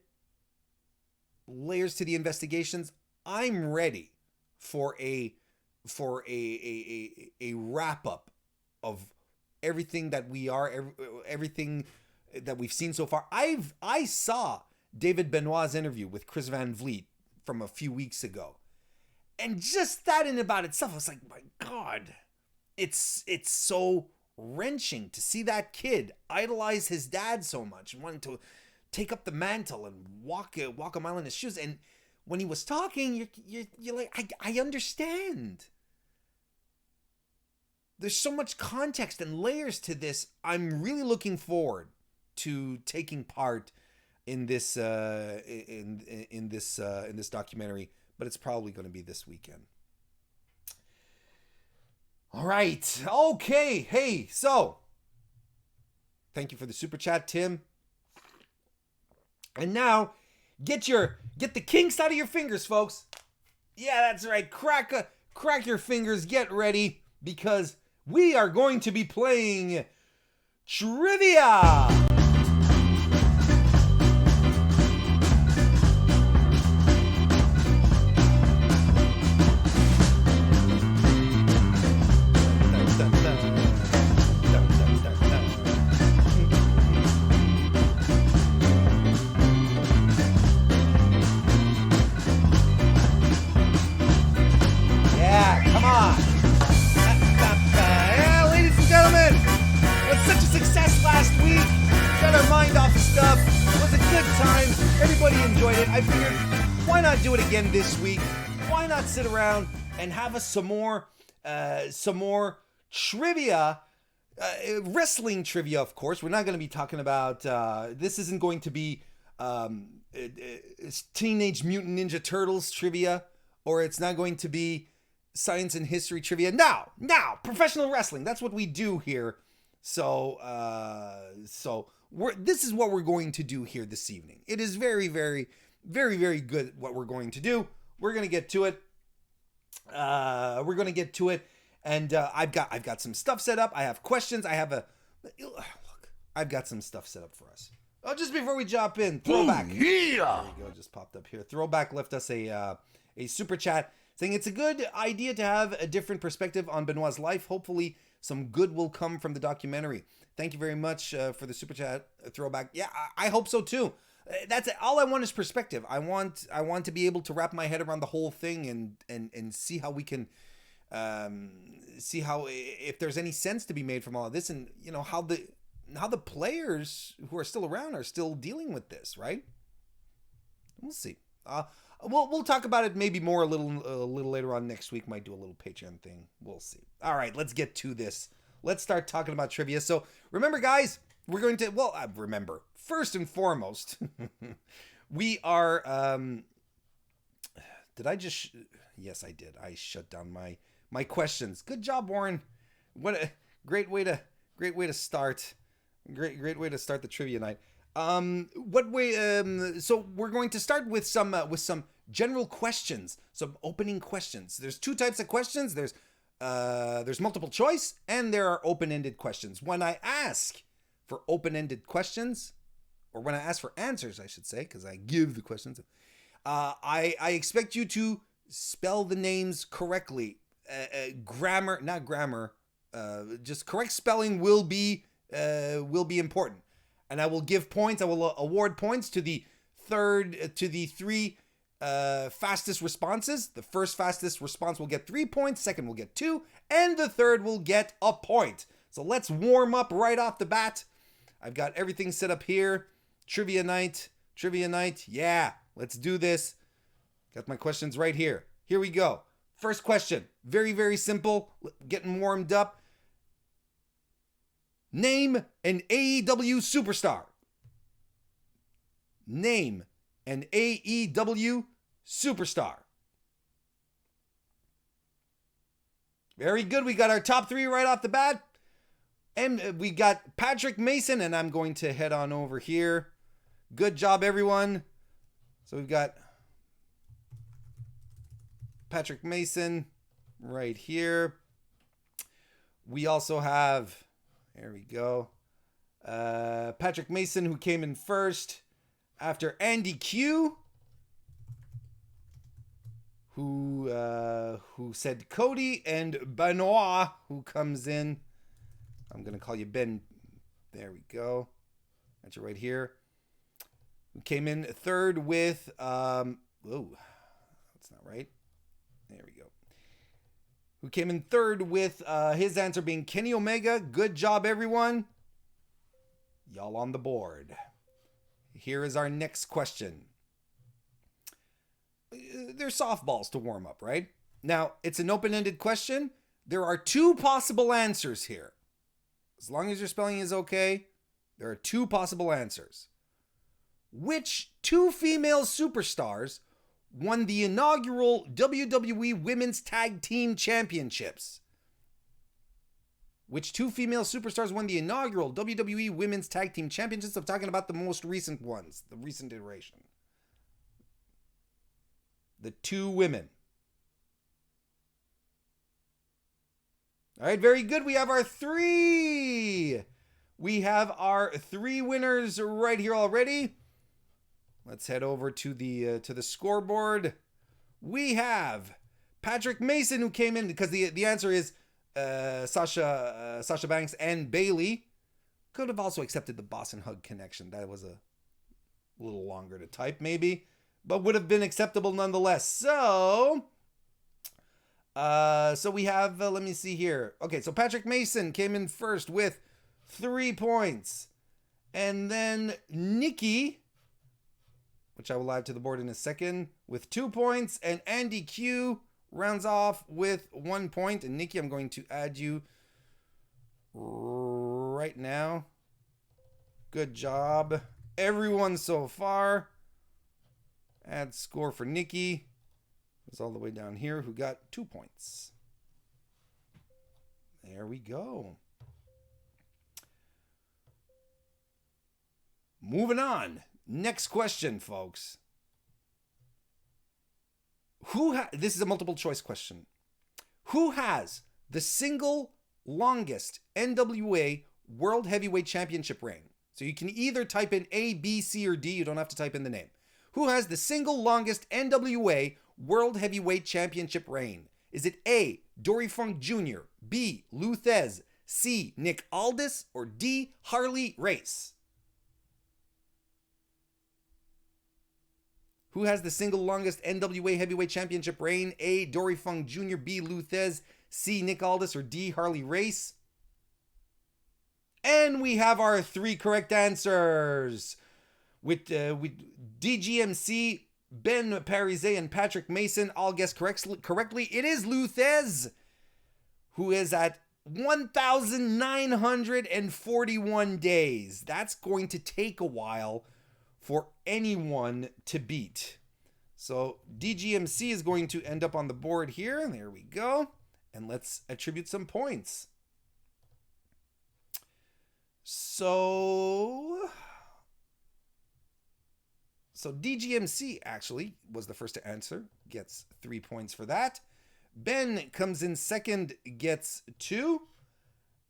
[SPEAKER 1] layers to the investigations. I'm ready for a wrap up of everything that we are, everything that we've seen so far. I saw David Benoit's interview with Chris Van Vliet from a few weeks ago. And just that in about itself, I was like, my God, it's so wrenching to see that kid idolize his dad so much and wanting to take up the mantle and walk a mile in his shoes. And when he was talking, you're like, I understand. There's so much context and layers to this. I'm really looking forward to taking part in this in this documentary, but it's probably going to be this weekend. All right. Okay. Hey, so thank you for the super chat, Tim. And now get the kinks out of your fingers, folks. Yeah, that's right. Crack your fingers. Get ready, because we are going to be playing trivia. I figured, why not do it again this week? Why not sit around and have us some more trivia, wrestling trivia, of course. We're not going to be talking about, this isn't going to be Teenage Mutant Ninja Turtles trivia, or it's not going to be science and history trivia. Now, professional wrestling, that's what we do here. So this is what we're going to do here this evening. It is very, very, very, very good what we're going to do. We're going to get to it. And I've got some stuff set up. I have questions. I've got some stuff set up for us. Oh, just before we jump in, Throwback. Yeah. There we go. Just popped up here. Throwback left us a super chat saying it's a good idea to have a different perspective on Benoit's life. Hopefully some good will come from the documentary. Thank you very much for the super chat, Throwback. Yeah, I hope so too. That's it. All I want is perspective. I want to be able to wrap my head around the whole thing and see how we can see how, if there's any sense to be made from all of this, and how the players who are still around are still dealing with this, right? We'll see. We'll talk about it maybe more a little later on next week. Might do a little Patreon thing. We'll see. All right, let's get to this. Let's start talking about trivia. So remember, guys, we're going to, remember, first and foremost, we are, yes, I did. I shut down my questions. Good job, Warren. What a great way to start. Great way to start the trivia night. So we're going to start with some general questions, some opening questions. There's two types of questions. There's multiple choice, and there are open-ended questions. When I ask for open-ended questions, or when I ask for answers, I should say, because I give the questions, I expect you to spell the names correctly. Not grammar, just correct spelling will be important. And I will give points. I will award points to the three fastest responses. The first fastest response will get 3 points. Second will get 2, and the third will get a point. So let's warm up right off the bat. I've got everything set up here. Trivia night. Yeah, let's do this. Got my questions right here. Here we go. First question. Very, very simple. Getting warmed up. Name an AEW superstar. Name an AEW superstar. Very good. We got our top 3 right off the bat. And we got Patrick Mason, and I'm going to head on over here. Good job, everyone. So we've got Patrick Mason right here. We also have, there we go, Patrick Mason, who came in first after Andy Q, who said Cody, and Benoit, who comes in I'm going to call you Ben. There we go. That's right here. We came in third with, whoa, that's not right. There we go. Who came in third with his answer being Kenny Omega. Good job, everyone. Y'all on the board. Here is our next question. They're softballs to warm up, right? Now, it's an open-ended question. There are two possible answers here. As long as your spelling is okay, there are two possible answers. Which two female superstars won the inaugural WWE Women's Tag Team Championships? Which two female superstars won the inaugural WWE Women's Tag Team Championships? I'm talking about the most recent ones, the recent iteration. The two women. All right, very good. We have our three. We have our three winners right here already. Let's head over to the scoreboard. We have Patrick Mason, who came in because the answer is Sasha Banks and Bayley. Could have also accepted the Boss and Hug connection. That was a little longer to type, maybe, but would have been acceptable nonetheless. So we have, let me see here. Okay, so Patrick Mason came in first with 3 points. And then Nikki, which I will add to the board in a second, with 2 points. And Andy Q rounds off with 1 point. And Nikki, I'm going to add you right now. Good job, everyone so far. Add score for Nikki. It's all the way down here, who got 2 points. There we go. Moving on. Next question, folks. This is a multiple choice question. Who has the single longest NWA World Heavyweight Championship reign? So you can either type in A, B, C, or D. You don't have to type in the name. Who has the single longest NWA World Heavyweight Championship reign? Is it A, Dory Funk Jr., B, Lou Thesz, C, Nick Aldis, or D, Harley Race? Who has the single longest NWA Heavyweight Championship reign? A, Dory Funk Jr., B, Lou Thesz, C, Nick Aldis, or D, Harley Race? And we have our 3 correct answers. With DGMC, Ben Parise, and Patrick Mason all guessed correctly. It is Lou Thesz, who is at 1,941 days. That's going to take a while for anyone to beat. So DGMC is going to end up on the board here. There we go. And let's attribute some points. So DGMC actually was the first to answer, gets 3 points for that. Ben comes in second, gets 2.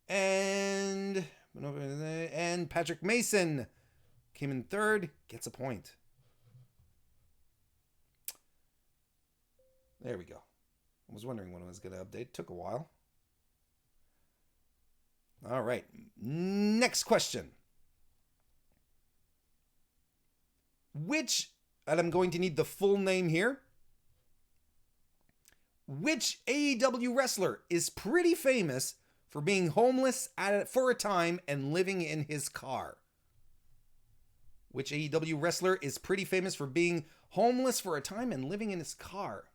[SPEAKER 1] And Patrick Mason came in third, gets a point. There we go. I was wondering when it was going to update. Took a while. All right. Next question. And I'm going to need the full name here. Which AEW wrestler is pretty famous for being homeless for a time and living in his car? Which AEW wrestler is pretty famous for being homeless for a time and living in his car?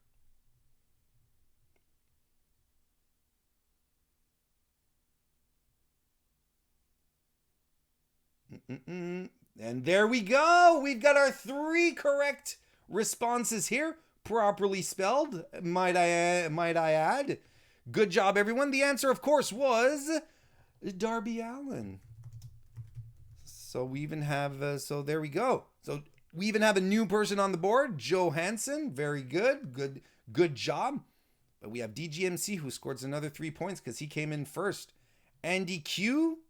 [SPEAKER 1] And there we go. We've got our 3 correct responses here, properly spelled, might I add. Good job, everyone. The answer, of course, was Darby Allin. So we even have, so there we go. So we even have a new person on the board, Joe Hansen. Very good. Good job. But we have DGMC, who scores another 3 points because he came in first. Andy Q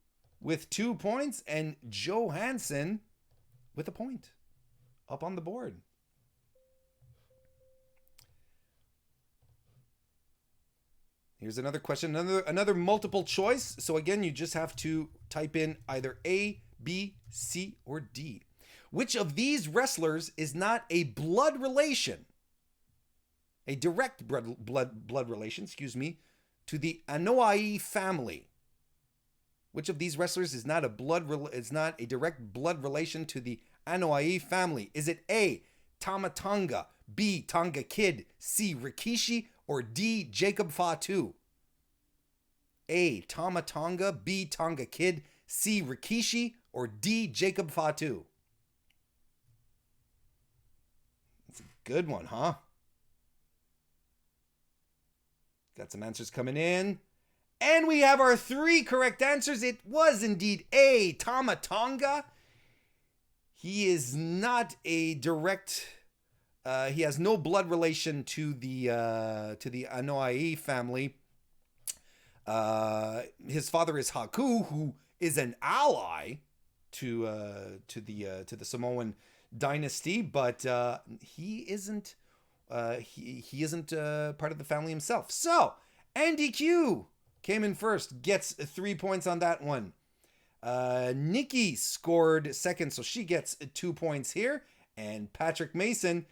[SPEAKER 1] with 2 points, and Joe Hansen with a point up on the board. Here's another question, another multiple choice. So again, you just have to type in either A, B, C, or D. Which of these wrestlers is not a blood relation, a direct blood relation, to the Anoa'i family? Which of these wrestlers is not a direct blood relation to the Anoa'i family? Is it A, Tama Tonga, B, Tonga Kid, C, Rikishi, or D, Jacob Fatu? A, Tama Tonga, B, Tonga Kid, C, Rikishi, or D, Jacob Fatu? That's a good one, huh? Got some answers coming in. And we have our 3 correct answers. It was indeed A, Tama Tonga. He is not a direct... he has no blood relation to the Anoa'i family. His father is Haku, who is an ally to the Samoan dynasty, but he isn't part of the family himself. So Andy Q came in first, gets 3 points on that one. Nikki scored second, so she gets 2 points here. And Patrick Mason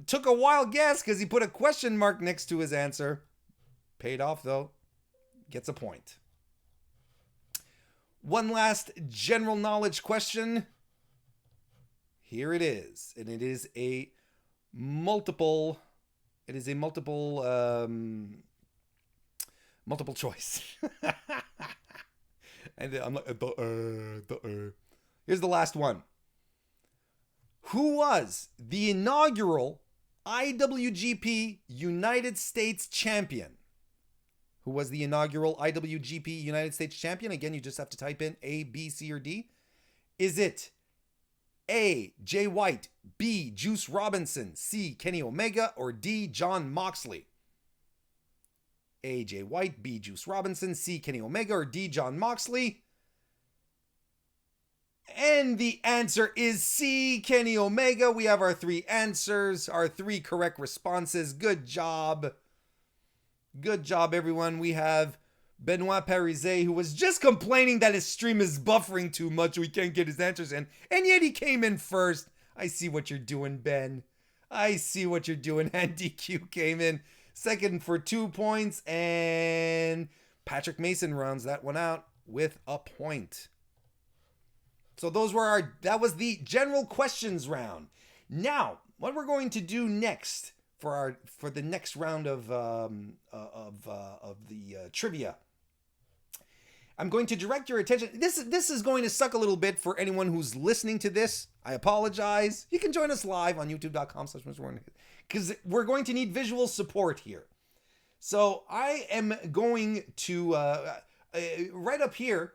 [SPEAKER 1] took a wild guess because he put a question mark next to his answer. Paid off, though. Gets a point. One last general knowledge question. Here it is. And it is a multiple choice. And I'm like, here's the last one. Who was the inaugural IWGP United States champion? Who was the inaugural IWGP United States champion? Again, you just have to type in A, B, C, or D. Is it A, Jay White, B, Juice Robinson, C, Kenny Omega, or D, Jon Moxley? A, Jay White, B, Juice Robinson, C, Kenny Omega, or D, Jon Moxley? And the answer is C, Kenny Omega. We have our 3 answers, our 3 correct responses. Good job. Good job, everyone. We have Benoit Parise, who was just complaining that his stream is buffering too much. We can't get his answers in. And yet he came in first. I see what you're doing, Ben. I see what you're doing. Andy Q came in second for 2 points. And Patrick Mason rounds that one out with a point. So that was the general questions round. Now, what we're going to do next for the next round of the trivia, I'm going to direct your attention. This is going to suck a little bit for anyone who's listening to this. I apologize. You can join us live on youtube.com/MrWarrenHayes because we're going to need visual support here. So I am going to right up here.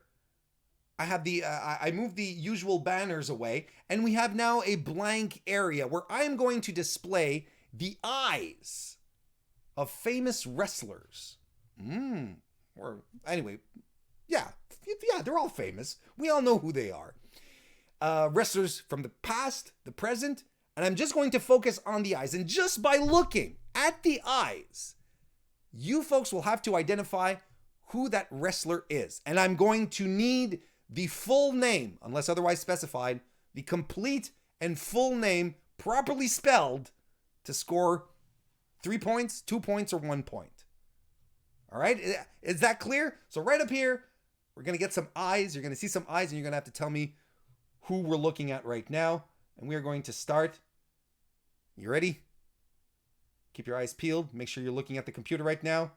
[SPEAKER 1] I have I moved the usual banners away, and we have now a blank area where I am going to display the eyes of famous wrestlers. Or anyway, yeah, they're all famous. We all know who they are. Wrestlers from the past, the present, and I'm just going to focus on the eyes. And just by looking at the eyes, you folks will have to identify who that wrestler is. And I'm going to need the full name, unless otherwise specified, the complete and full name, properly spelled, to score 3 points, 2 points, or 1 point. All right? Is that clear? So right up here, we're going to get some eyes. You're going to see some eyes, and you're going to have to tell me who we're looking at right now. And we are going to start. You ready? Keep your eyes peeled. Make sure you're looking at the computer right now.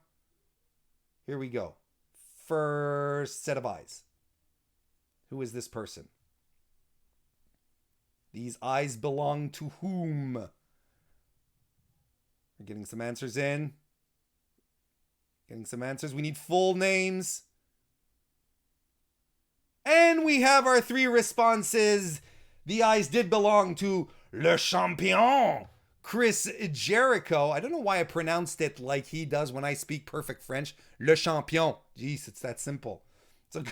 [SPEAKER 1] Here we go. First set of eyes. Who is this person? These eyes belong to whom? We're getting some answers in. Getting some answers. We need full names. And we have our 3 responses. The eyes did belong to Le Champion, Chris Jericho. I don't know why I pronounced it like he does when I speak perfect French. Le Champion. Jeez, it's that simple. So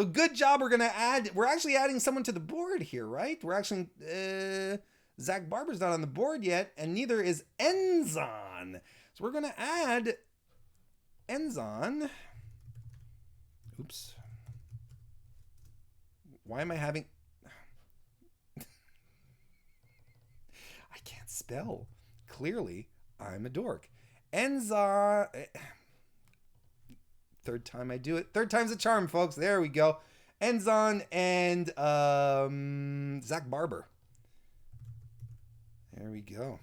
[SPEAKER 1] good job. We're actually adding someone to the board here, right? We're actually, Zach Barber's not on the board yet, and neither is Enzon. So we're going to add ends on... Oops. Why am I having... I can't spell. Clearly, I'm a dork. Ends on... Third time I do it. Third time's a charm, folks. There we go. Ends on and Zach Barber. There we go.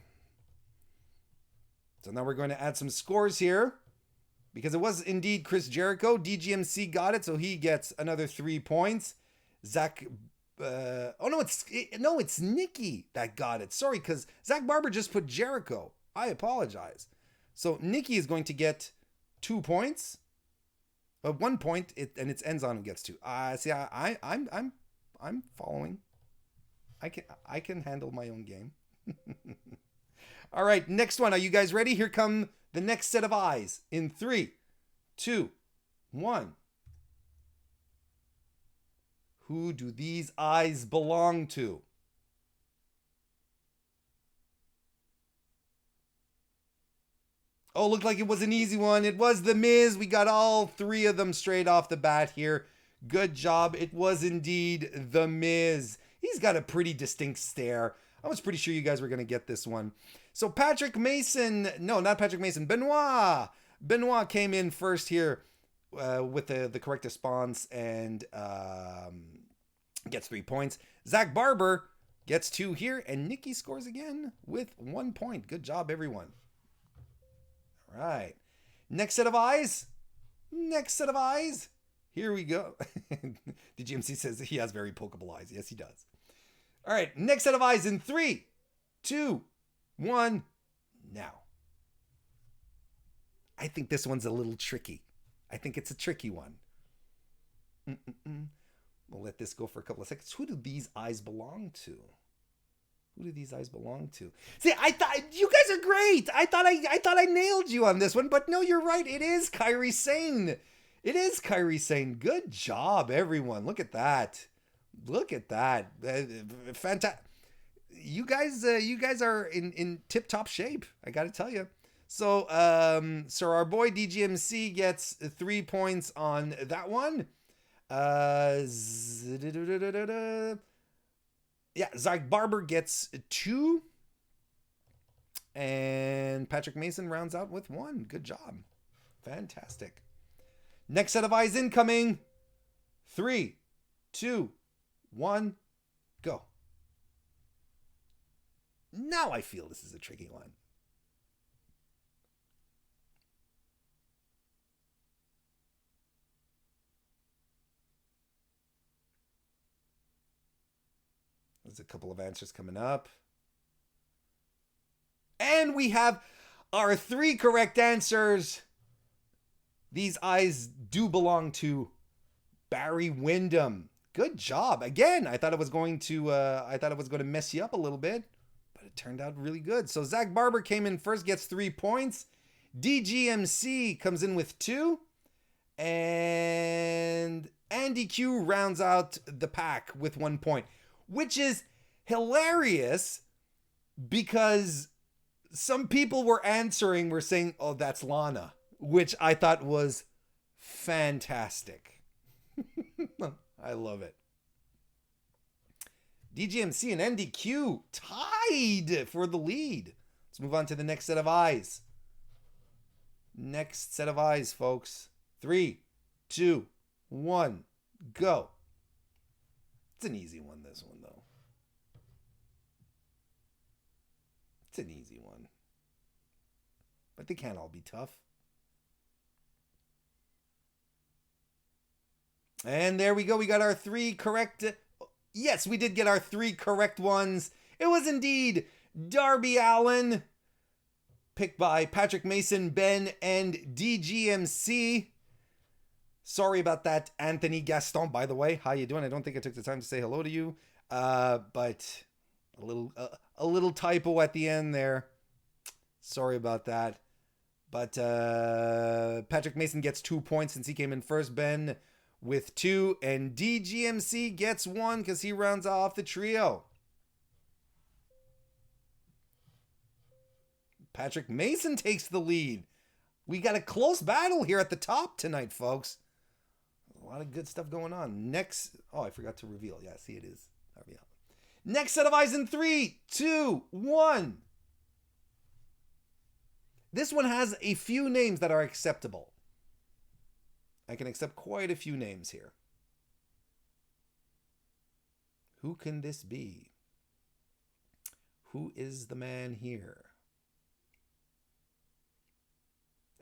[SPEAKER 1] So now we're going to add some scores here. Because it was indeed Chris Jericho. DGMC got it, so he gets another 3 points. Zach... it's Nikki that got it. Sorry, because Zach Barber just put Jericho. I apologize. So Nikki is going to get 2 points. 1 point, and it's ends on and gets 2. See, I'm following. I can handle my own game. All right, next one. Are you guys ready? Here come the next set of eyes in 3, 2, 1. Who do these eyes belong to? Oh, looked like it was an easy one. It was The Miz. We got all 3 of them straight off the bat here. Good job. It was indeed The Miz. He's got a pretty distinct stare. I was pretty sure you guys were going to get this one. So Patrick Mason, no, not Patrick Mason, Benoit. Benoit came in first here with the correct response and gets 3 points. Zach Barber gets 2 here, and Nikki scores again with 1 point. Good job, everyone. All right. Next set of eyes. Next set of eyes. Here we go. The GMC says he has very pokeable eyes. Yes, he does. All right. Next set of eyes in 3, 2, 1. Now. I think this one's a little tricky. I think it's a tricky one. We'll let this go for a couple of seconds. Who do these eyes belong to? Who do these eyes belong to? See, I thought you guys are great. I thought I nailed you on this one, but no, you're right. It is Kairi Sane. It is Kairi Sane. Good job, everyone. Look at that. Look at that. Fantastic. You guys are in tip-top shape. I got to tell you. So, so our boy DGMC gets 3 points on that one. Yeah, Zach Barber gets 2. And Patrick Mason rounds out with 1. Good job. Fantastic. Next set of eyes incoming. 3, 2, 1, go. Now I feel this is a tricky one. There's a couple of answers coming up. And we have our 3 correct answers. These eyes do belong to Barry Windham. Good job. Again, I thought it was going to mess you up a little bit, but it turned out really good. So Zach Barber came in first, gets 3 points. DGMC comes in with 2. And Andy Q rounds out the pack with 1 point. Which is hilarious because some people were saying, oh, that's Lana, which I thought was fantastic. I love it. DGMC and NDQ tied for the lead. Let's move on to the next set of eyes. Next set of eyes, folks. 3, 2, 1, go. It's an easy one, this one, though. It's an easy one. But they can't all be tough. And there we go. We got our 3 correct. Yes, we did get our 3 correct ones. It was indeed Darby Allin, picked by Patrick Mason, Ben, and DGMC. Sorry about that, Anthony Gaston, by the way. How you doing? I don't think I took the time to say hello to you. But a little typo at the end there. Sorry about that. But Patrick Mason gets 2 points since he came in first. Ben with 2. And DGMC gets 1 because he rounds off the trio. Patrick Mason takes the lead We got a close battle here at the top tonight, folks. A lot of good stuff going on. Next, oh, I forgot to reveal. Yeah, see, it is. Next set of eyes in 3, 2, 1. This one has a few names that are acceptable. I can accept quite a few names here. Who can this be? Who is the man here?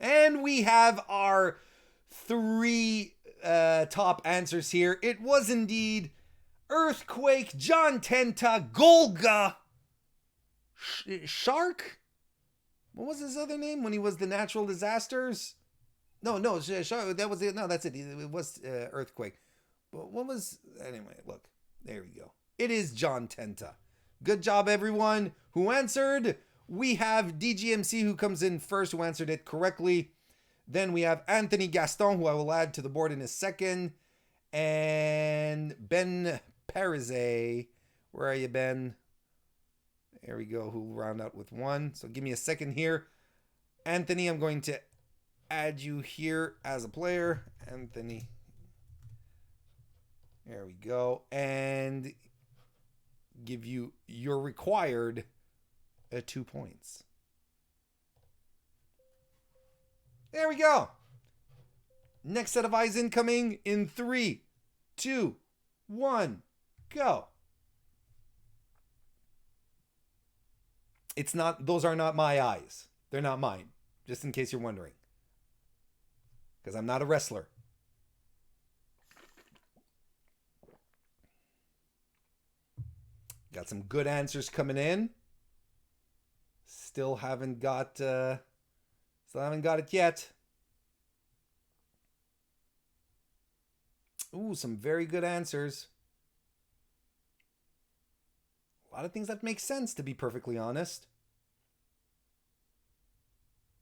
[SPEAKER 1] And we have our 3 top answers here. It was indeed Earthquake, John Tenta, Golga, Shark? What was his other name when he was the Natural Disasters? No, Shark, that was it. No, that's it. It was Earthquake. But what was... Anyway, look. There we go. It is John Tenta. Good job, everyone who answered. We have DGMC who comes in first, who answered it correctly. Then we have Anthony Gaston, who I will add to the board in a second. And Ben Parizet. Where are you, Ben? There we go, who round out with 1. So give me a second here. Anthony, I'm going to add you here as a player. Anthony. There we go. And give you your required 2 points. There we go. Next set of eyes incoming in 3, 2, 1, go. It's not, those are not my eyes. They're not mine. Just in case you're wondering. Because I'm not a wrestler. Got some good answers coming in. Still haven't got it yet. Ooh, some very good answers. A lot of things that make sense, to be perfectly honest.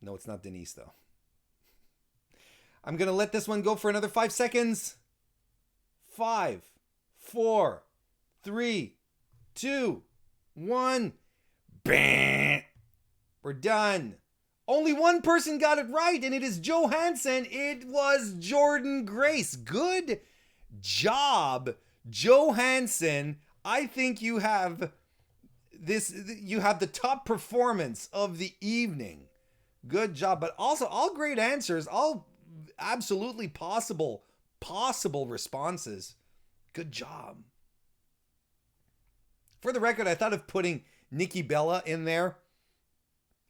[SPEAKER 1] No, it's not Denise, though. I'm going to let this one go for another 5 seconds. 5, 4, 3, 2, 1. Bam! We're done. Only one person got it right, and it is Johansson. It was Jordan Grace. Good job, Johansson. I think you have the top performance of the evening. Good job. But also all great answers, all absolutely possible responses. Good job. For the record, I thought of putting Nikki Bella in there.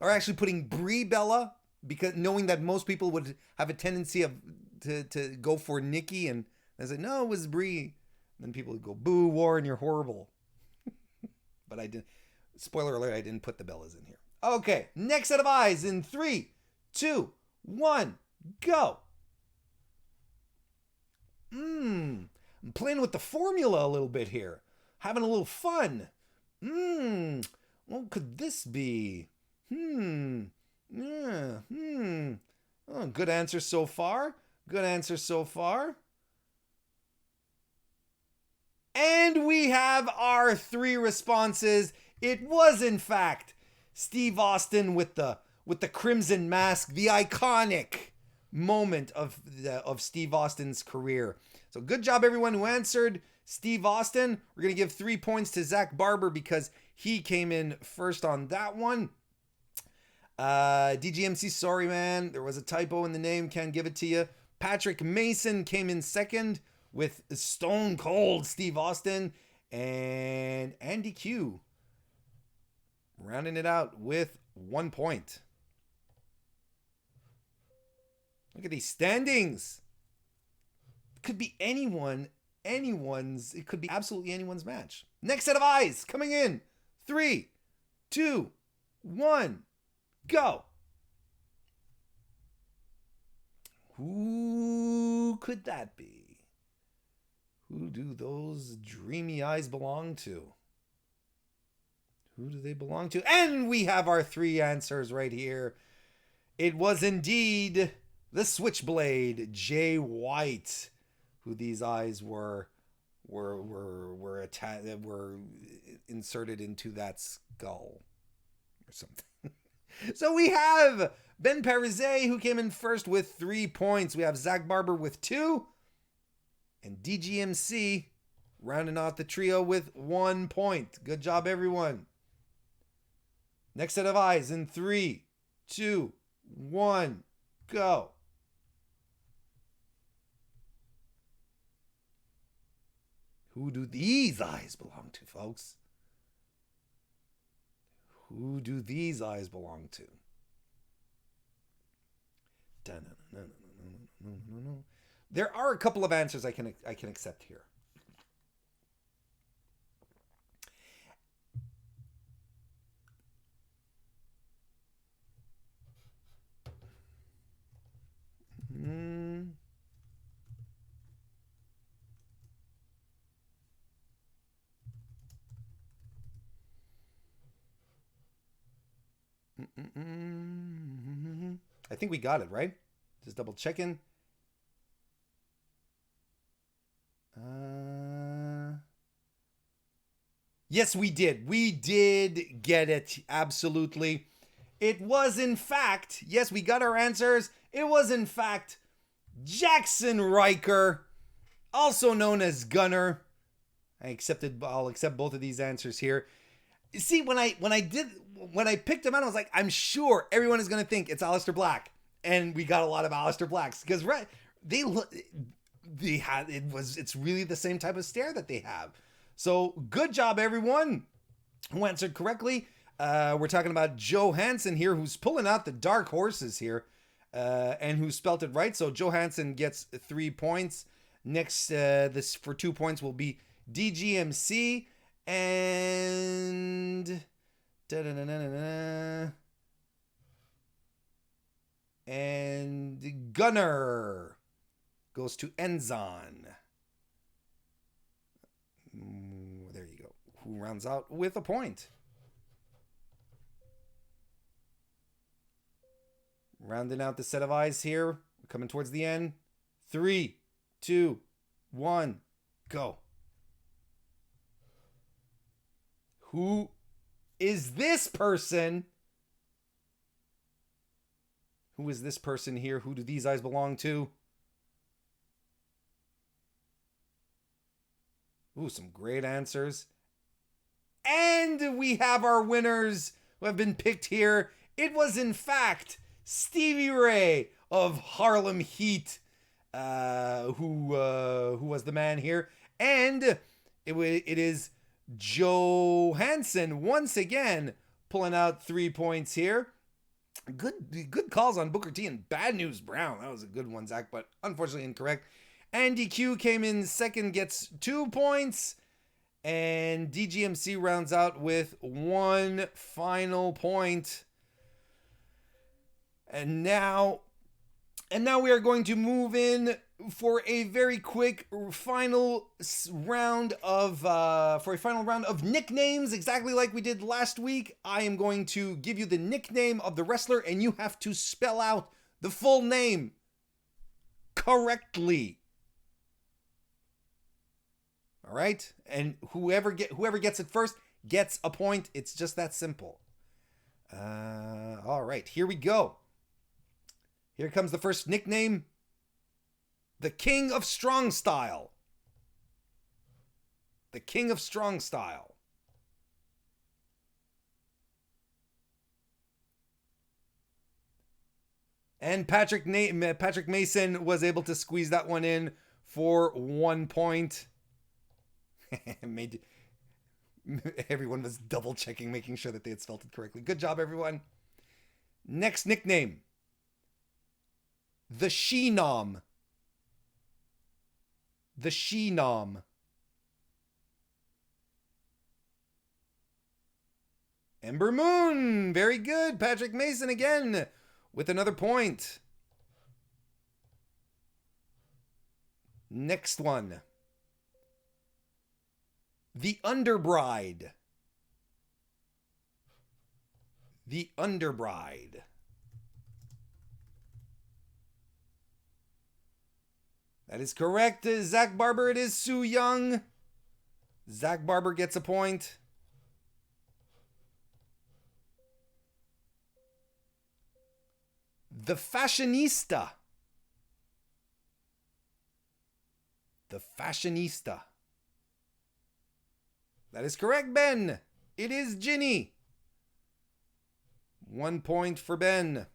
[SPEAKER 1] Or actually putting Brie Bella, because knowing that most people would have a tendency to go for Nikki, and I said, no, it was Brie. And then people would go, boo, Warren, you're horrible. But I didn't. Spoiler alert, I didn't put the Bellas in here. Okay, next set of eyes in 3, 2, 1, go. I'm playing with the formula a little bit here. Having a little fun. What could this be? Oh, good answer so far. Good answer so far. And we have our 3 responses. It was, in fact, Steve Austin with the crimson mask, the iconic moment of Steve Austin's career. So good job, everyone who answered Steve Austin. We're going to give 3 points to Zach Barber because he came in first on that one. DGMC, sorry, man. There was a typo in the name. Can't give it to you. Patrick Mason came in second with Stone Cold Steve Austin. And Andy Q rounding it out with 1 point. Look at these standings. It could be anyone's. It could be absolutely anyone's match. Next set of eyes coming in. 3, 2, 1. Go. Who could that be? Who do those dreamy eyes belong to? Who do they belong to? And we have our 3 answers right here. It was indeed the Switchblade, Jay White, who these eyes were inserted into that skull or something. So we have Ben Parizet, who came in first with 3 points. We have Zach Barber with 2. And DGMC rounding out the trio with 1 point. Good job, everyone. Next set of eyes in 3, 2, 1, go. Who do these eyes belong to, folks? Who do these eyes belong to? There are a couple of answers I can accept here. I think we got it, right? Just double checking. Yes, we did. We did get it. Absolutely. It was, in fact, yes, we got our answers. It was, in fact, Jackson Riker, also known as Gunner. I'll accept both of these answers here. See, when I picked him out, I was like, I'm sure everyone is going to think it's Aleister Black. And we got a lot of Aleister Blacks because it's really the same type of stare that they have. So good job, everyone who answered correctly. We're talking about Joe Hansen here, who's pulling out the dark horses here, and who spelt it right. So Joe Hansen gets 3 points. Next, this for 2 points will be DGMC and and Gunner goes to Enzon. There you go. Who rounds out with a point. Rounding out the set of eyes here. Coming towards the end. 3, 2, 1, go. Who is this person? Who is this person here? Who do these eyes belong to? Ooh, some great answers. And we have our winners who have been picked here. It was, in fact, Stevie Ray of Harlem Heat, who was the man here. And it is Joe Hansen once again pulling out 3 points here. Good calls on Booker T and Bad News Brown. That was a good one, Zach, but unfortunately incorrect. Andy Q came in second, gets 2 points. And DGMC rounds out with 1 final point. And now we are going to move in for a very quick final round of nicknames, exactly like we did last week. I am going to give you the nickname of the wrestler, and you have to spell out the full name correctly. All right, and whoever gets it first gets a point. It's just that simple. All right, here we go. Here comes the first nickname. The King of Strong Style. The King of Strong Style. And Patrick Mason was able to squeeze that one in for 1 point. Everyone was double checking, making sure that they had spelled it correctly. Good job, everyone. Next nickname. The Sheenom. The Sheenom. Ember Moon. Very good. Patrick Mason again with another point. Next one. The Underbride. The Underbride. That is correct. Zach Barber, it is Sue Young. Zach Barber gets a point. The Fashionista. The Fashionista. That is correct, Ben. It is Ginny. 1 point for Ben.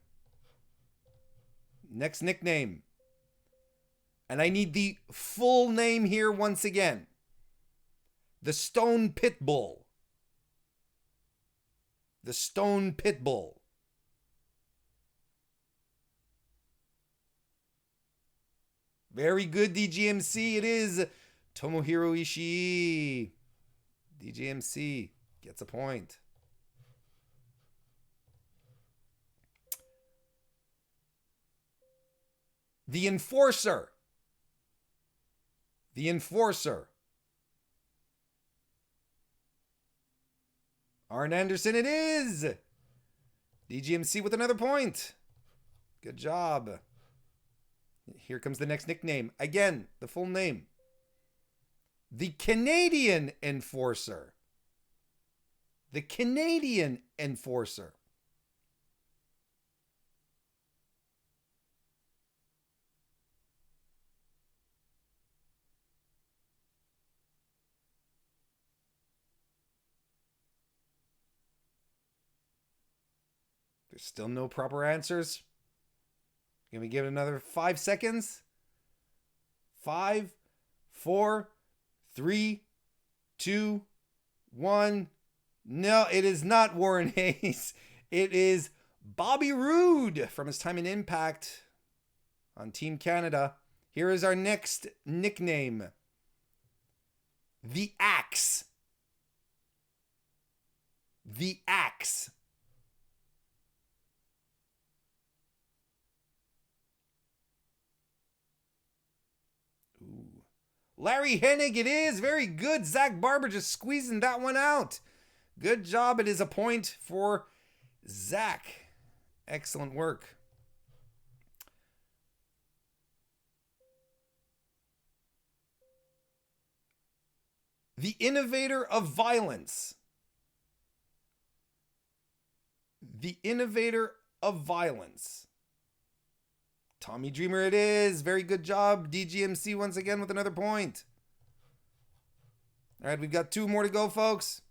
[SPEAKER 1] Next nickname. And I need the full name here once again. The Stone Pitbull. The Stone Pitbull. Very good, DGMC. It is Tomohiro Ishii. DGMC gets a point. The Enforcer. The Enforcer. Arn Anderson it is. DGMC with another point. Good job. Here comes the next nickname. Again, the full name. The Canadian Enforcer. The Canadian Enforcer. There's still no proper answers. Can we give it another 5 seconds? 5, 4, 3, 2, 1. No, it is not Warren Hayes. It is Bobby Roode from his time in Impact on Team Canada. Here is our next nickname. The Axe. The Axe. Larry Hennig, it is. Very good. Zach Barber just squeezing that one out. Good job. It is a point for Zach. Excellent work. The Innovator of Violence. The Innovator of Violence. Tommy Dreamer it is. Very good job. DGMC once again with another point. All right, we've got 2 more to go, folks.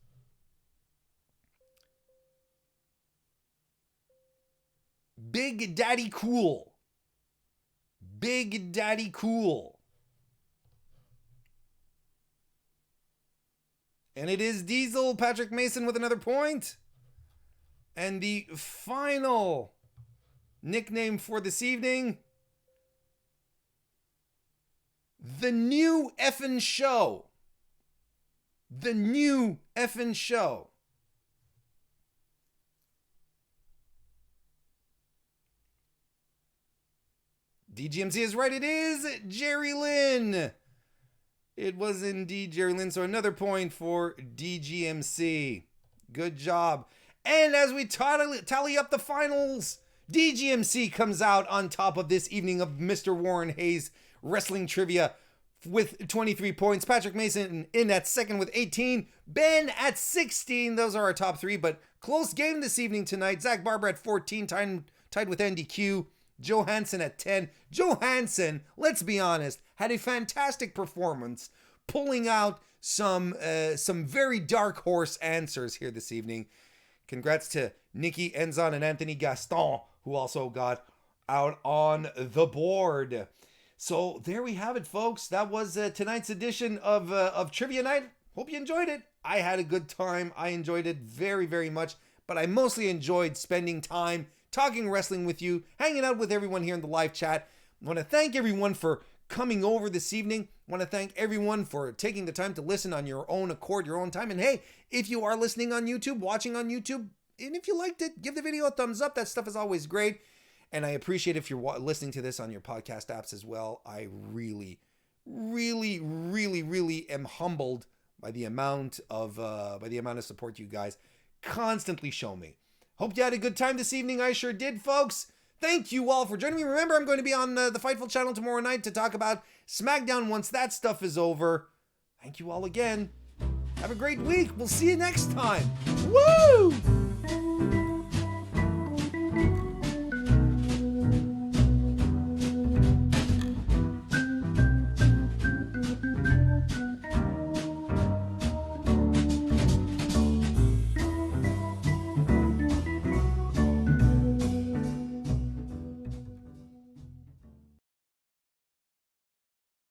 [SPEAKER 1] Big Daddy Cool. Big Daddy Cool. And it is Diesel, Patrick Mason with another point. And the final nickname for this evening, The New Effin' Show. The New Effin' Show. DGMC is right. It is Jerry Lynn. It was indeed Jerry Lynn. So another point for DGMC. Good job. And as we tally up the finals, DGMC comes out on top of this evening of Mr. Warren Hayes Wrestling Trivia with 23 points. Patrick Mason in at second with 18. Ben at 16. Those are our top 3, but close game this evening tonight. Zach Barber at 14, tied with Andy Q. Joe Hansen at 10. Joe Hansen, let's be honest, had a fantastic performance, pulling out some very dark horse answers here this evening. Congrats to Nikki Enzon and Anthony Gaston, who also got out on the board. So there we have it, folks. That was tonight's edition of Trivia Night. Hope you enjoyed it. I had a good time. I enjoyed it very, very much. But I mostly enjoyed spending time talking wrestling with you, hanging out with everyone here in the live chat. I want to thank everyone for coming over this evening. I want to thank everyone for taking the time to listen on your own accord, your own time. And hey, if you are listening on YouTube, watching on YouTube, and if you liked it, give the video a thumbs up. That stuff is always great. And I appreciate if you're listening to this on your podcast apps as well. I really, really, really, really am humbled by the amount of support you guys constantly show me. Hope you had a good time this evening. I sure did, folks. Thank you all for joining me. Remember, I'm going to be on the Fightful channel tomorrow night to talk about SmackDown once that stuff is over. Thank you all again. Have a great week. We'll see you next time. Woo!